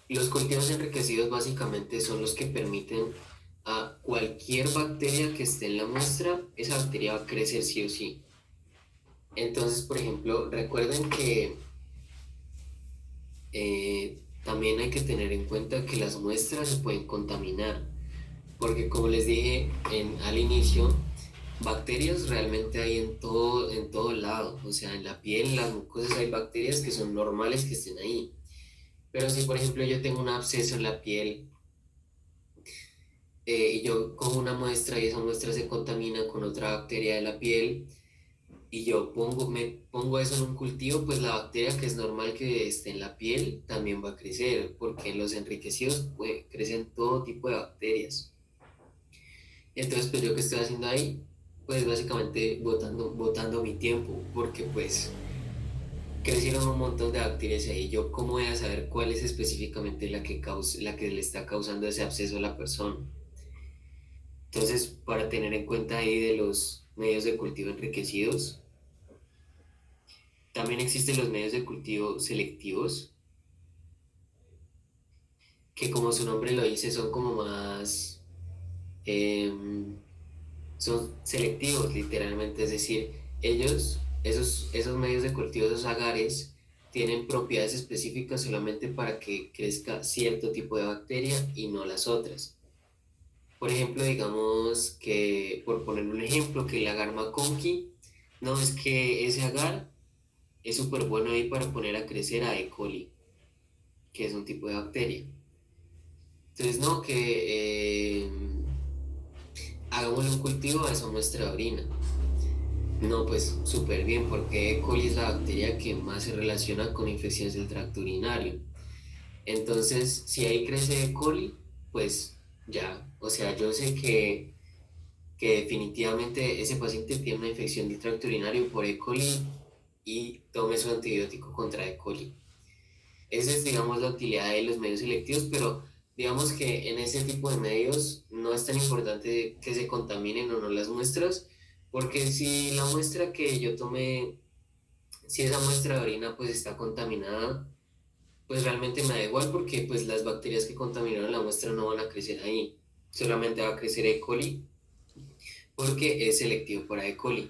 Los cultivos enriquecidos básicamente son los que permiten a cualquier bacteria que esté en la muestra, esa bacteria va a crecer sí o sí. Entonces, por ejemplo, recuerden que también hay que tener en cuenta que las muestras se pueden contaminar, porque como les dije al inicio, bacterias realmente hay en todo lado, o sea, en la piel, en las mucosas hay bacterias que son normales que estén ahí. Pero si por ejemplo yo tengo un absceso en la piel y yo cojo una muestra y esa muestra se contamina con otra bacteria de la piel y me pongo eso en un cultivo, pues la bacteria que es normal que esté en la piel también va a crecer, porque en los enriquecidos pues, crecen todo tipo de bacterias. Entonces, pues yo qué estoy haciendo ahí, pues básicamente botando mi tiempo, porque pues crecieron un montón de bacterias ahí. Yo cómo voy a saber cuál es específicamente la que le está causando ese absceso a la persona. Entonces, para tener en cuenta ahí de los medios de cultivo enriquecidos, también existen los medios de cultivo selectivos, que como su nombre lo dice, son como más, em, son selectivos literalmente, es decir, esos medios de cultivo, esos agares, tienen propiedades específicas solamente para que crezca cierto tipo de bacteria y no las otras. Por ejemplo, digamos que, por poner un ejemplo, que el agar McConkey, no es que ese agar es súper bueno ahí para poner a crecer a E. coli, que es un tipo de bacteria. Entonces, no, que hagámosle un cultivo a esa muestra de orina. No, pues súper bien, porque E. coli es la bacteria que más se relaciona con infecciones del tracto urinario. Entonces, si ahí crece E. coli, pues ya, o sea, yo sé que definitivamente ese paciente tiene una infección del tracto urinario por E. coli y tome su antibiótico contra E. coli. Esa es, digamos, la utilidad de los medios selectivos, pero digamos que en ese tipo de medios no es tan importante que se contaminen o no las muestras, porque si la muestra que yo tomé, si esa muestra de orina pues está contaminada, pues realmente me da igual porque pues las bacterias que contaminaron la muestra no van a crecer ahí, solamente va a crecer E. coli porque es selectivo para E. coli.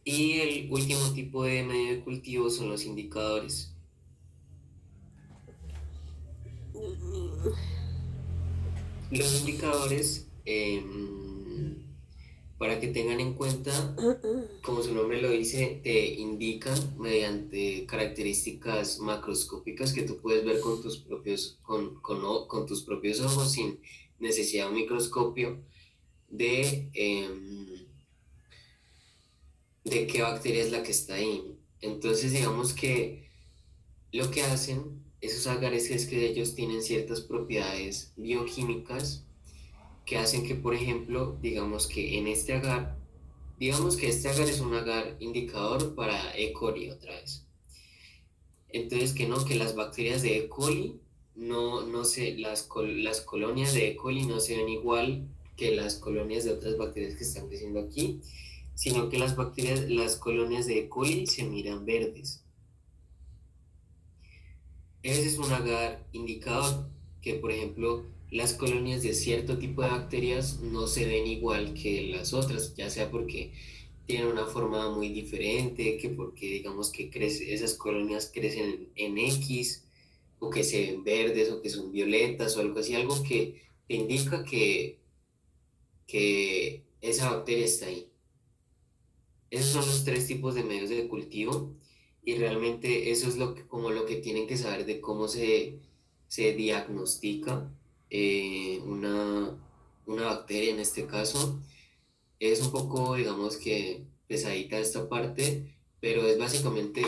Y el último tipo de medio de cultivo son los indicadores. Los indicadores, para que tengan en cuenta, como su nombre lo dice, te indican mediante características macroscópicas que tú puedes ver con tus propios, con tus propios ojos sin necesidad de un microscopio de qué bacteria es la que está ahí. Entonces, digamos que lo que hacen esos agares es que ellos tienen ciertas propiedades bioquímicas que hacen que, por ejemplo, digamos que este agar es un agar indicador para E. coli otra vez. Entonces, que no, que las bacterias de E. coli, las colonias de E. coli no se ven igual que las colonias de otras bacterias que están creciendo aquí, sino que las colonias de E. coli se miran verdes. Ese es un agar indicador que, por ejemplo, las colonias de cierto tipo de bacterias no se ven igual que las otras, ya sea porque tienen una forma muy diferente, que porque digamos que esas colonias crecen en X, o que se ven verdes, o que son violetas, o algo así, algo que te indica que esa bacteria está ahí. Esos son los tres tipos de medios de cultivo y realmente eso es como lo que tienen que saber de cómo se diagnostica una bacteria en este caso. Es un poco, digamos que pesadita esta parte, pero es básicamente,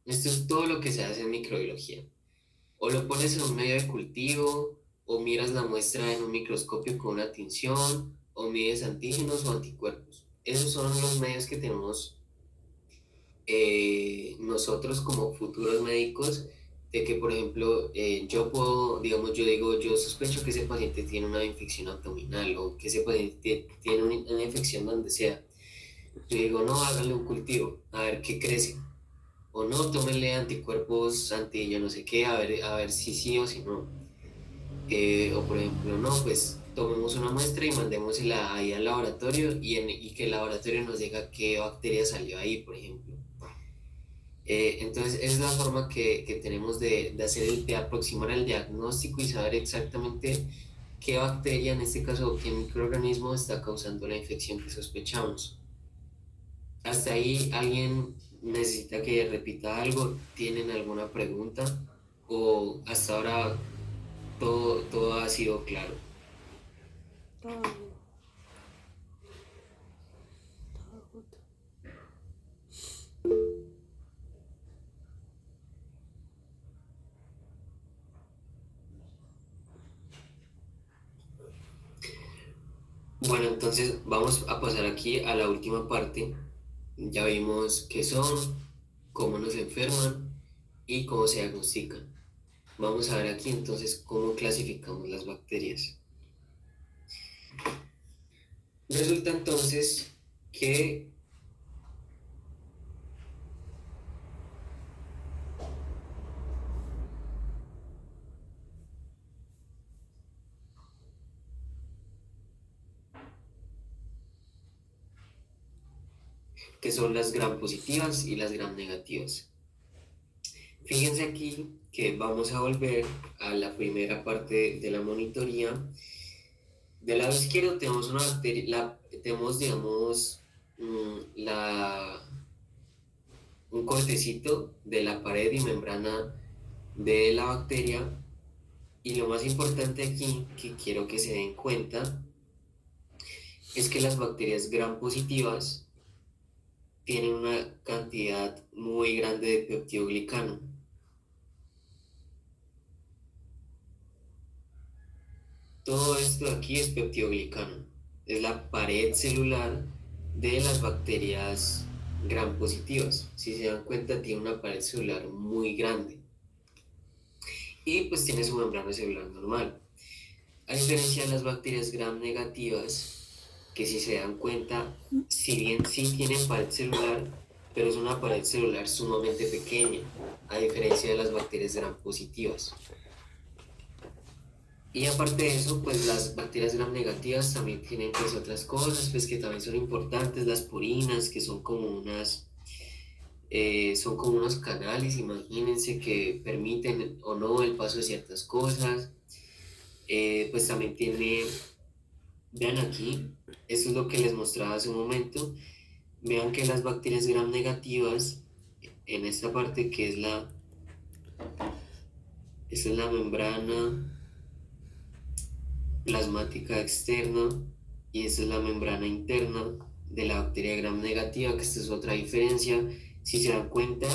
esto es todo lo que se hace en microbiología. O lo pones en un medio de cultivo, o miras la muestra en un microscopio con una tinción, o mides antígenos o anticuerpos. Esos son los medios que tenemos nosotros como futuros médicos, de que, por ejemplo, yo puedo, digamos, yo digo, yo sospecho que ese paciente tiene una infección abdominal o que ese paciente tiene una infección donde sea. Yo digo, no, háganle un cultivo, a ver qué crece. O no, tómenle anticuerpos anti yo no sé qué, a ver si sí o si no. O por ejemplo, no, pues tomemos una muestra y mandémosla ahí al laboratorio y que el laboratorio nos diga qué bacteria salió ahí, por ejemplo. Entonces, es la forma que tenemos de hacer de aproximar el diagnóstico y saber exactamente qué bacteria, en este caso, qué microorganismo está causando la infección que sospechamos. Hasta ahí, ¿alguien necesita que repita algo? ¿Tienen alguna pregunta? ¿O hasta ahora todo ha sido claro? Todo bien. Todo good. Bueno, entonces vamos a pasar aquí a la última parte. Ya vimos qué son, cómo nos enferman y cómo se diagnostican. Vamos a ver aquí entonces cómo clasificamos las bacterias. Resulta entonces que son las gram positivas y las gram negativas. Fíjense aquí que vamos a volver a la primera parte de la monitoría. Del lado izquierdo tenemos una bacteria, tenemos, digamos, un cortecito de la pared y membrana de la bacteria. Y lo más importante aquí que quiero que se den cuenta es que las bacterias gram positivas tienen una cantidad muy grande de peptidoglicano. Todo esto de aquí es peptidoglicano. Es la pared celular de las bacterias gram positivas. Si se dan cuenta, tiene una pared celular muy grande. Y pues tiene su membrana celular normal. A diferencia de las bacterias gram negativas, que si se dan cuenta, si bien sí tienen pared celular, pero es una pared celular sumamente pequeña, a diferencia de las bacterias gram positivas. Y aparte de eso, pues las bacterias gram negativas también tienen pues otras cosas pues que también son importantes, las purinas, que son como unos canales, imagínense, que permiten o no el paso de ciertas cosas. Pues también tiene, vean aquí, esto es lo que les mostraba hace un momento, vean que las bacterias gram negativas, en esta parte que es esta es la membrana plasmática externa y esta es la membrana interna de la bacteria gram negativa, que esta es otra diferencia. Si se dan cuenta,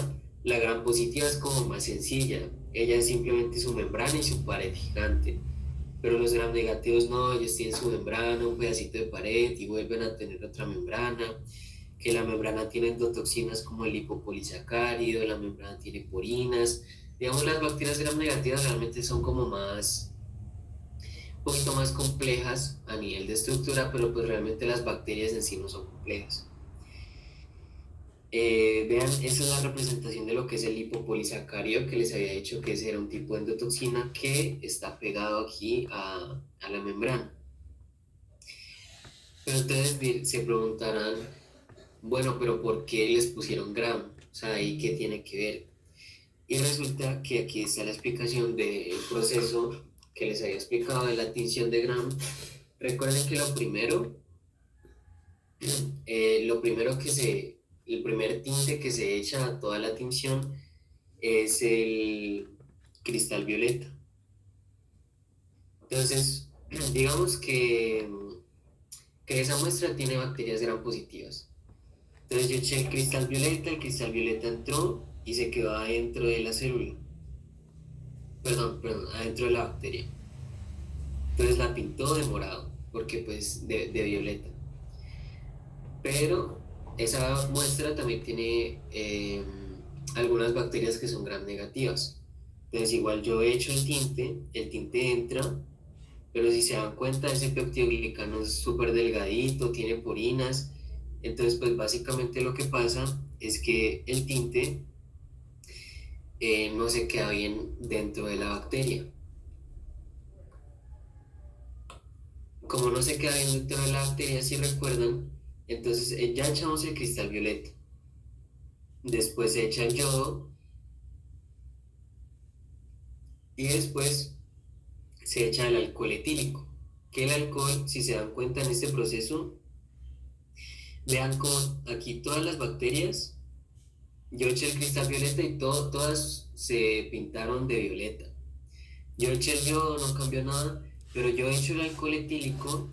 la gram positiva es como más sencilla, ella es simplemente su membrana y su pared gigante, pero los gram negativos no, ellos tienen su membrana, un pedacito de pared y vuelven a tener otra membrana, que la membrana tiene endotoxinas como el lipopolisacárido, la membrana tiene porinas. Digamos, las bacterias gram negativas realmente son como un poquito más complejas a nivel de estructura, pero pues realmente las bacterias en sí no son complejas. Vean, esa es la representación de lo que es el lipopolisacárido, que les había dicho que ese era un tipo de endotoxina que está pegado aquí a la membrana. Pero entonces se preguntarán, bueno, pero ¿por qué les pusieron gram? O sea, ¿y qué tiene que ver? Y resulta que aquí está la explicación del proceso que les había explicado de la tinción de gram. Recuerden que el primer tinte que se echa a toda la tinción es el cristal violeta. Entonces, digamos que esa muestra tiene bacterias gram positivas. Entonces yo eché el cristal violeta entró y se quedó adentro de la célula. Perdón, adentro de la bacteria. Entonces la pintó de morado, porque pues de violeta. Pero esa muestra también tiene algunas bacterias que son gram negativas. Entonces igual yo echo el tinte entra, pero si se dan cuenta ese peptidoglicano es súper delgadito, tiene porinas. Entonces pues básicamente lo que pasa es que el tinte no se queda bien dentro de la bacteria. Como no se queda bien dentro de la bacteria, si recuerdan, entonces ya echamos el cristal violeta. Después se echa el yodo y después se echa el alcohol etílico. Que el alcohol, si se dan cuenta en este proceso, vean como aquí todas las bacterias, yo eché el cristal violeta y todas se pintaron de violeta. Yo eché el yodo, no cambió nada, pero yo echo el alcohol etílico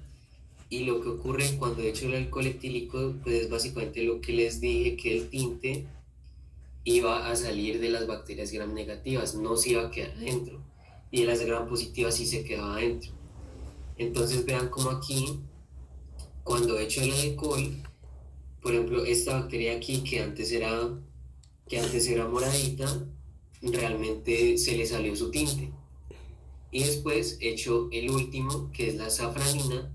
y lo que ocurre cuando echo el alcohol etílico, pues es básicamente lo que les dije, que el tinte iba a salir de las bacterias gram negativas, no se iba a quedar adentro. Y de las gram positivas sí se quedaba adentro. Entonces vean como aquí, cuando echo el alcohol, por ejemplo, esta bacteria aquí que antes era moradita, realmente se le salió su tinte. Y después echo el último, que es la safranina,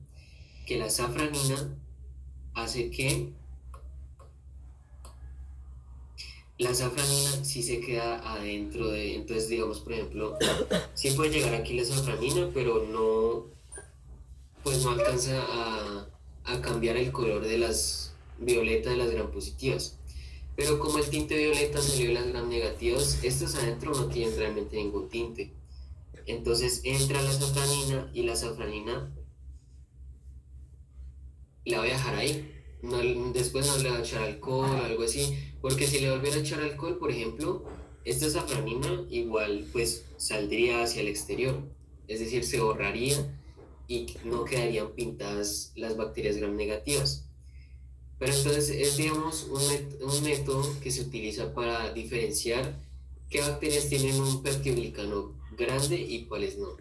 que la safranina hace que la safranina sí se queda adentro de, entonces digamos, por ejemplo, sí puede llegar aquí la safranina, pero no, pues no alcanza a cambiar el color de las violetas de las gram positivas. Pero como el tinte violeta salió de las gram negativas, estos adentro no tienen realmente ningún tinte. Entonces entra la safranina y la safranina la voy a dejar ahí. No, después no le voy a echar alcohol o algo así, porque si le volviera a echar alcohol, por ejemplo, esta safranina igual pues saldría hacia el exterior, es decir, se borraría y no quedarían pintadas las bacterias gram negativas. Pero entonces es, digamos, un método que se utiliza para diferenciar qué bacterias tienen un peptidoglicano grande y cuáles no.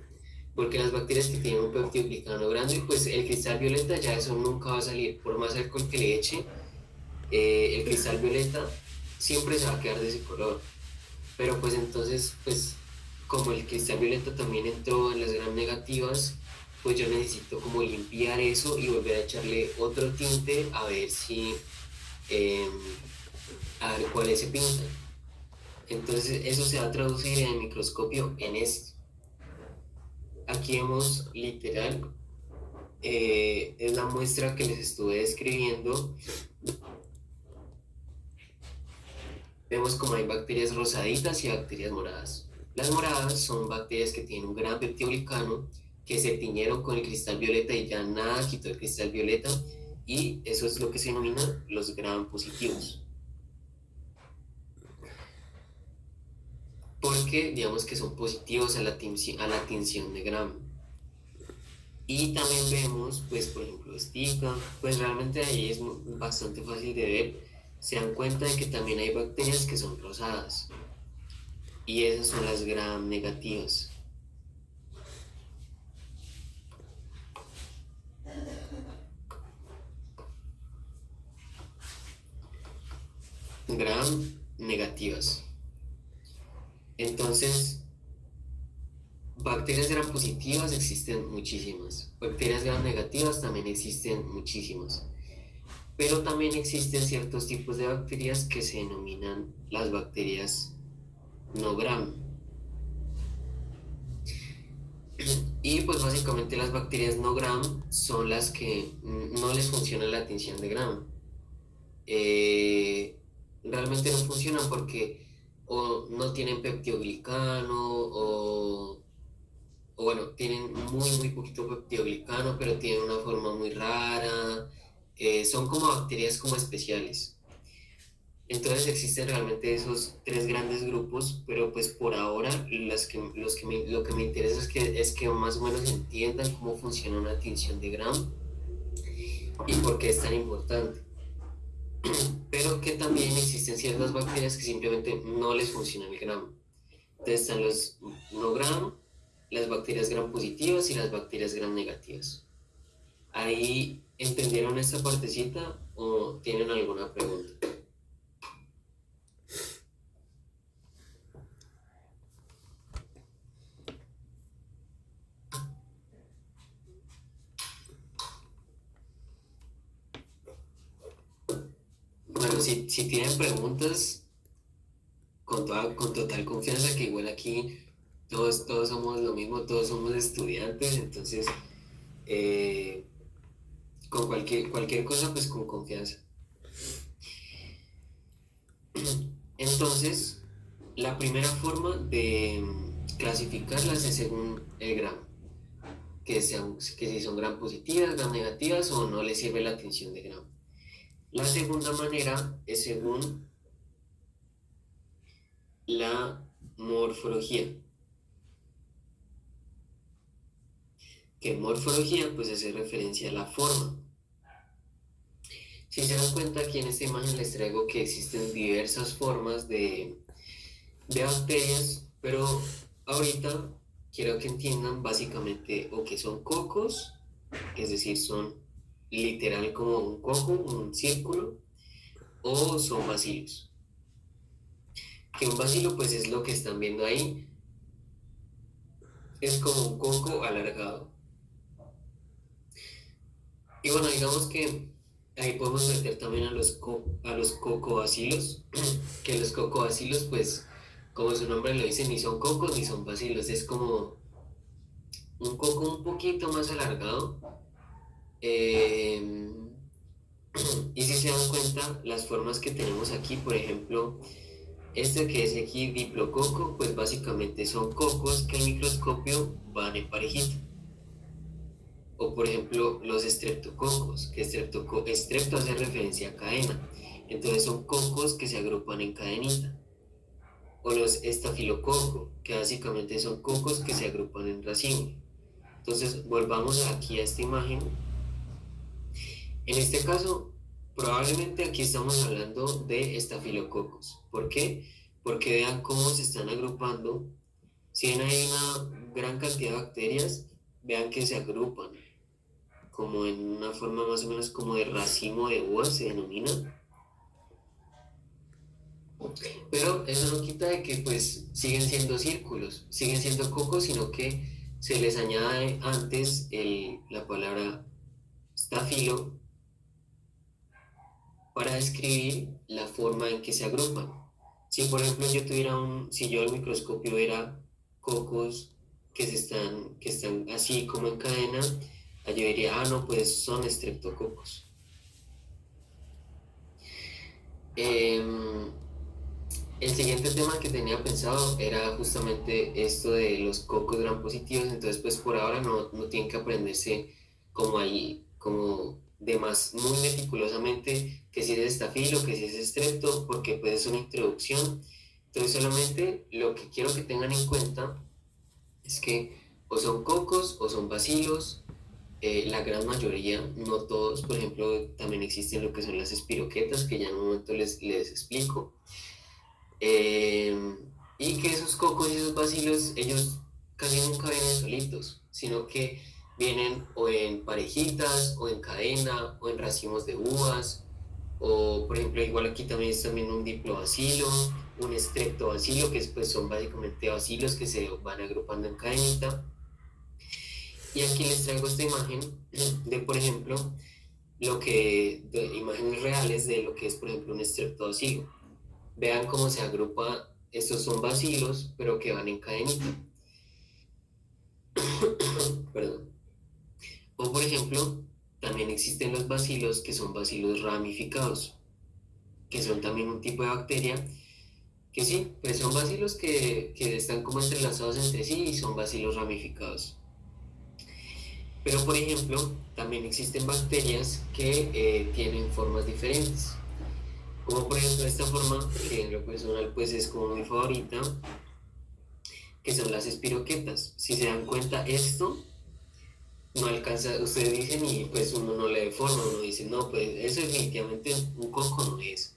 Porque las bacterias que tienen un peptidoglicano grande, pues el cristal violeta ya eso nunca va a salir. Por más alcohol que le eche, el cristal violeta siempre se va a quedar de ese color. Pero pues entonces, pues como el cristal violeta también entró en las gram negativas, pues yo necesito como limpiar eso y volver a echarle otro tinte a ver si, eh, a ver cuáles se pintan. Entonces eso se va a traducir en el microscopio en esto. Aquí vemos literal, es la muestra que les estuve describiendo. Vemos como hay bacterias rosaditas y bacterias moradas. Las moradas son bacterias que tienen un gran peptidoglicano, que se tiñeron con el cristal violeta y ya nada quitó el cristal violeta, y eso es lo que se denomina los gram positivos. Porque digamos que son positivos a la tinción de gram. Y también vemos, pues por ejemplo, estica, pues realmente ahí es bastante fácil de ver. Se dan cuenta de que también hay bacterias que son rosadas. Y esas son las gram negativas. Gram negativas. Entonces, bacterias gram positivas existen muchísimas. Bacterias gram negativas también existen muchísimas. Pero también existen ciertos tipos de bacterias que se denominan las bacterias no gram. Y pues básicamente las bacterias no gram son las que no les funciona la tinción de gram. Realmente no funcionan porque o no tienen peptidoglicano o bueno, tienen muy poquito peptidoglicano, pero tienen una forma muy rara. Son como bacterias como especiales. Entonces existen realmente esos tres grandes grupos, pero pues por ahora lo que me interesa es que más o menos entiendan cómo funciona una tinción de Gram y por qué es tan importante. Pero que también existen ciertas bacterias que simplemente no les funciona el Gram. Entonces están los no Gram, las bacterias gram positivas y las bacterias gram negativas. ¿Ahí entendieron esta partecita o tienen alguna pregunta? Bueno, si tienen preguntas, con total confianza, que igual aquí todos somos lo mismo, todos somos estudiantes, entonces eh, con cualquier cosa, pues con confianza. Entonces, la primera forma de clasificarlas es según el gramo, que si son gram positivas, gram negativas o no les sirve la atención de gramo. La segunda manera es según la morfología. Que morfología pues hace referencia a la forma. Si se dan cuenta, aquí en esta imagen les traigo que existen diversas formas de bacterias, pero ahorita quiero que entiendan básicamente o que son cocos, es decir, son literal como un coco, un círculo, o son bacilos. Que un bacilo pues es lo que están viendo ahí, es como un coco alargado. Y bueno, digamos que ahí podemos meter también a los cocobacilos, que los cocobacilos pues como su nombre lo dice, ni son cocos ni son bacilos, es como un coco un poquito más alargado. Eh, y si se dan cuenta, las formas que tenemos aquí, por ejemplo, este que es aquí diplococo, pues básicamente son cocos que al microscopio van en parejita. O por ejemplo, los estreptococos, que estrepto hace referencia a cadena. Entonces son cocos que se agrupan en cadenita. O los estafilococos, que básicamente son cocos que se agrupan en racimo. Entonces volvamos aquí a esta imagen. En este caso, probablemente aquí estamos hablando de estafilococos. ¿Por qué? Porque vean cómo se están agrupando. Si bien hay una gran cantidad de bacterias, vean que se agrupan como en una forma más o menos como de racimo de uvas se denomina. Pero eso no quita de que pues siguen siendo círculos, siguen siendo cocos, sino que se les añade antes la palabra stafilo para describir la forma en que se agrupan. Si por ejemplo si yo al microscopio viera cocos que están así como en cadena, yo diría, no, pues son estreptococos. El siguiente tema que tenía pensado era justamente esto de los cocos gram positivos, entonces pues por ahora no tienen que aprenderse como de más muy meticulosamente que si es estafilo, que si es estrepto, porque pues es una introducción. Entonces solamente lo que quiero que tengan en cuenta es que o son cocos o son bacilos, la gran mayoría, no todos, por ejemplo también existen lo que son las espiroquetas, que ya en un momento les explico. Y que esos cocos y esos bacilos, ellos casi nunca vienen solitos, sino que vienen o en parejitas, o en cadena, o en racimos de uvas, o por ejemplo, igual aquí también está también un diplobacilo, un estreptobacilo, que pues, son básicamente bacilos que se van agrupando en cadenita. Y aquí les traigo esta imagen de, por ejemplo, de imágenes reales de lo que es, por ejemplo, un estreptobacilo. Vean cómo se agrupa, estos son bacilos, pero que van en cadenita. Perdón. O por ejemplo, también existen los bacilos que son bacilos ramificados, que son también un tipo de bacteria, que sí, pues son bacilos que están como entrelazados entre sí y son bacilos ramificados. Pero por ejemplo, también existen bacterias que tienen formas diferentes. Como por ejemplo esta forma, que en lo personal pues es como mi favorita, que son las espiroquetas. Si se dan cuenta, esto no alcanza, ustedes dicen y pues uno no le ve forma, uno dice, no, pues eso definitivamente un coco no es.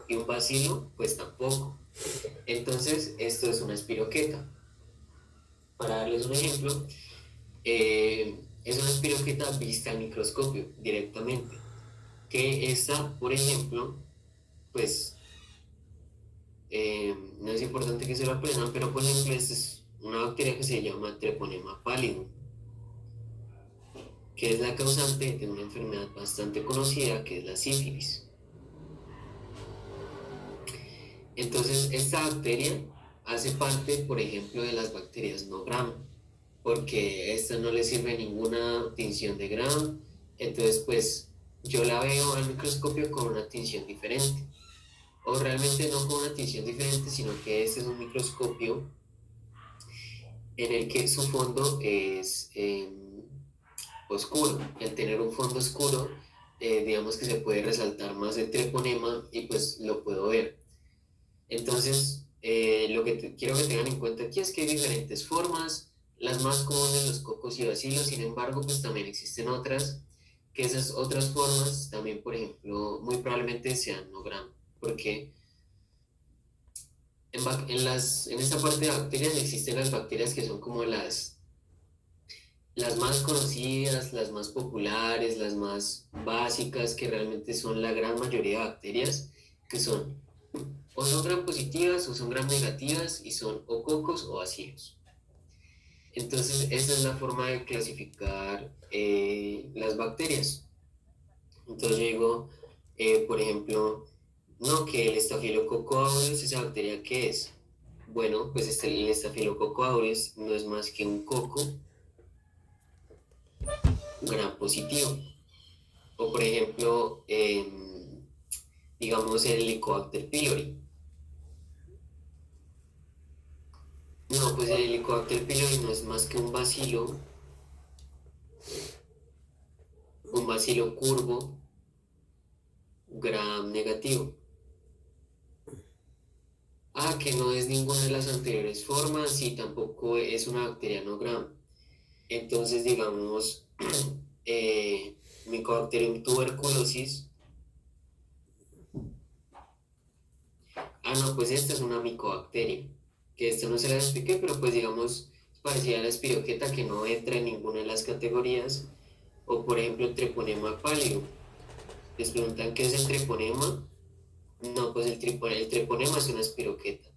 Y un bacilo, pues tampoco. Entonces, esto es una espiroqueta. Para darles un ejemplo, es una espiroqueta vista al microscopio directamente, que esta, por ejemplo, pues no es importante que se lo aprendan, pero por ejemplo, esta es una bacteria que se llama Treponema pallidum, que es la causante de una enfermedad bastante conocida, que es la sífilis. Entonces, esta bacteria hace parte, por ejemplo, de las bacterias no gram, porque a esta no le sirve ninguna tinción de gram, entonces pues yo la veo al microscopio con una tinción diferente, o realmente no con una tinción diferente, sino que este es un microscopio en el que su fondo es oscuro. Al tener un fondo oscuro, digamos que se puede resaltar más el treponema y pues lo puedo ver. Entonces, lo que quiero que tengan en cuenta aquí es que hay diferentes formas, las más comunes los cocos y bacilos, sin embargo, pues también existen otras, que esas otras formas también, por ejemplo, muy probablemente sean no gram, porque en esta parte de bacterias existen las bacterias que son como las más conocidas, las más populares, las más básicas, que realmente son la gran mayoría de bacterias, que son o son gram positivas o son gram negativas y son o cocos o bacilos. Entonces, esa es la forma de clasificar las bacterias. Entonces, yo digo, por ejemplo, no, que el Staphylococcus aureus, esa bacteria, ¿qué es? Bueno, pues el Staphylococcus aureus no es más que un coco gram positivo. O, por ejemplo, digamos el Helicobacter pylori. No, pues el Helicobacter pylori no es más que un bacilo curvo, gram negativo. Ah, que no es ninguna de las anteriores formas y tampoco es una bacteria no gram. Entonces, digamos, Mycobacterium tuberculosis. Ah, no, pues esta es una micobacteria, que esta no se la expliqué, pero pues digamos, es parecida a la espiroqueta que no entra en ninguna de las categorías. O por ejemplo, el treponema pálido. Les preguntan qué es el treponema. No, pues el treponema es una espiroqueta.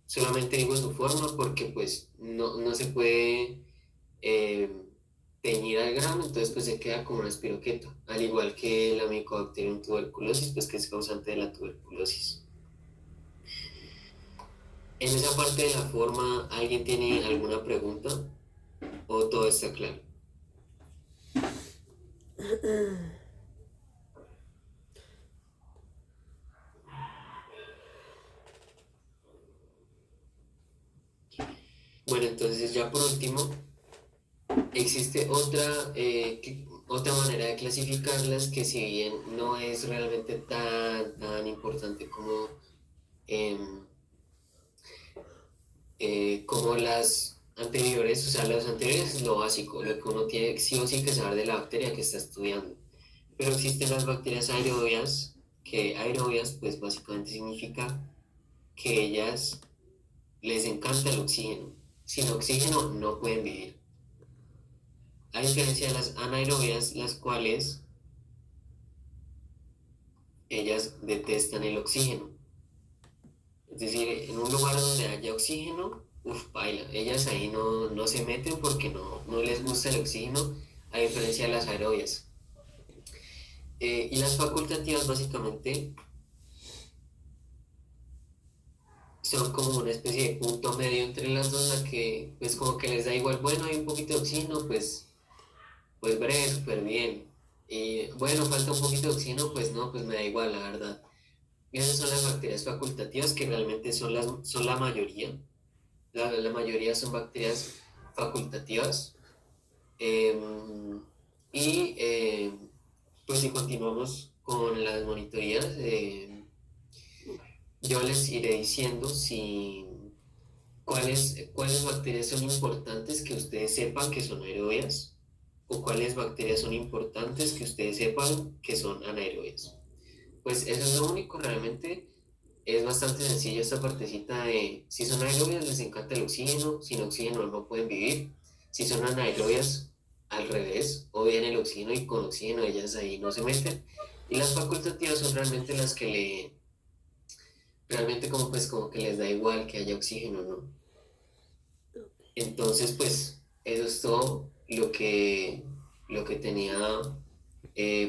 Solamente digo su forma porque pues no se puede eh, teñir al grano, entonces pues se queda como una espiroqueta. Al igual que la Mycobacterium tuberculosis, pues que es causante de la tuberculosis. En esa parte de la forma, ¿alguien tiene alguna pregunta? ¿O todo está claro? Bueno, entonces ya por último, existe otra manera de clasificarlas que si bien no es realmente tan importante em, como las anteriores, o sea, las anteriores es lo básico, lo que uno tiene sí o sí que saber de la bacteria que está estudiando. Pero existen las bacterias aerobias, que aerobias pues básicamente significa que ellas les encanta el oxígeno. Sin oxígeno no pueden vivir. A diferencia de las anaerobias, las cuales ellas detestan el oxígeno. Es decir, en un lugar donde haya oxígeno, baila. Ellas ahí no se meten porque no les gusta el oxígeno, a diferencia de las aerobias. Y las facultativas básicamente son como una especie de punto medio entre las dos, la que pues como que les da igual, bueno, hay un poquito de oxígeno, pues breve, súper bien. Y bueno, falta un poquito de oxígeno, pues no, pues me da igual, la verdad. Y esas son las bacterias facultativas que realmente son la mayoría. La mayoría son bacterias facultativas. Em, y pues si continuamos con las monitorías, yo les iré diciendo cuáles bacterias son importantes que ustedes sepan que son aerobias o cuáles bacterias son importantes que ustedes sepan que son anaerobias. Pues eso es lo único realmente. es bastante sencillo esta partecita de si son aerobias les encanta el oxígeno, sin oxígeno no pueden vivir. Si son anaerobias, al revés, odian el oxígeno y con oxígeno ellas ahí no se meten. Y las facultativas son realmente las que realmente como pues como que les da igual que haya oxígeno, ¿no? Entonces pues eso es todo lo que tenía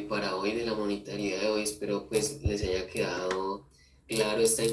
para hoy de la monetaridad de hoy. Espero pues les haya quedado claro esta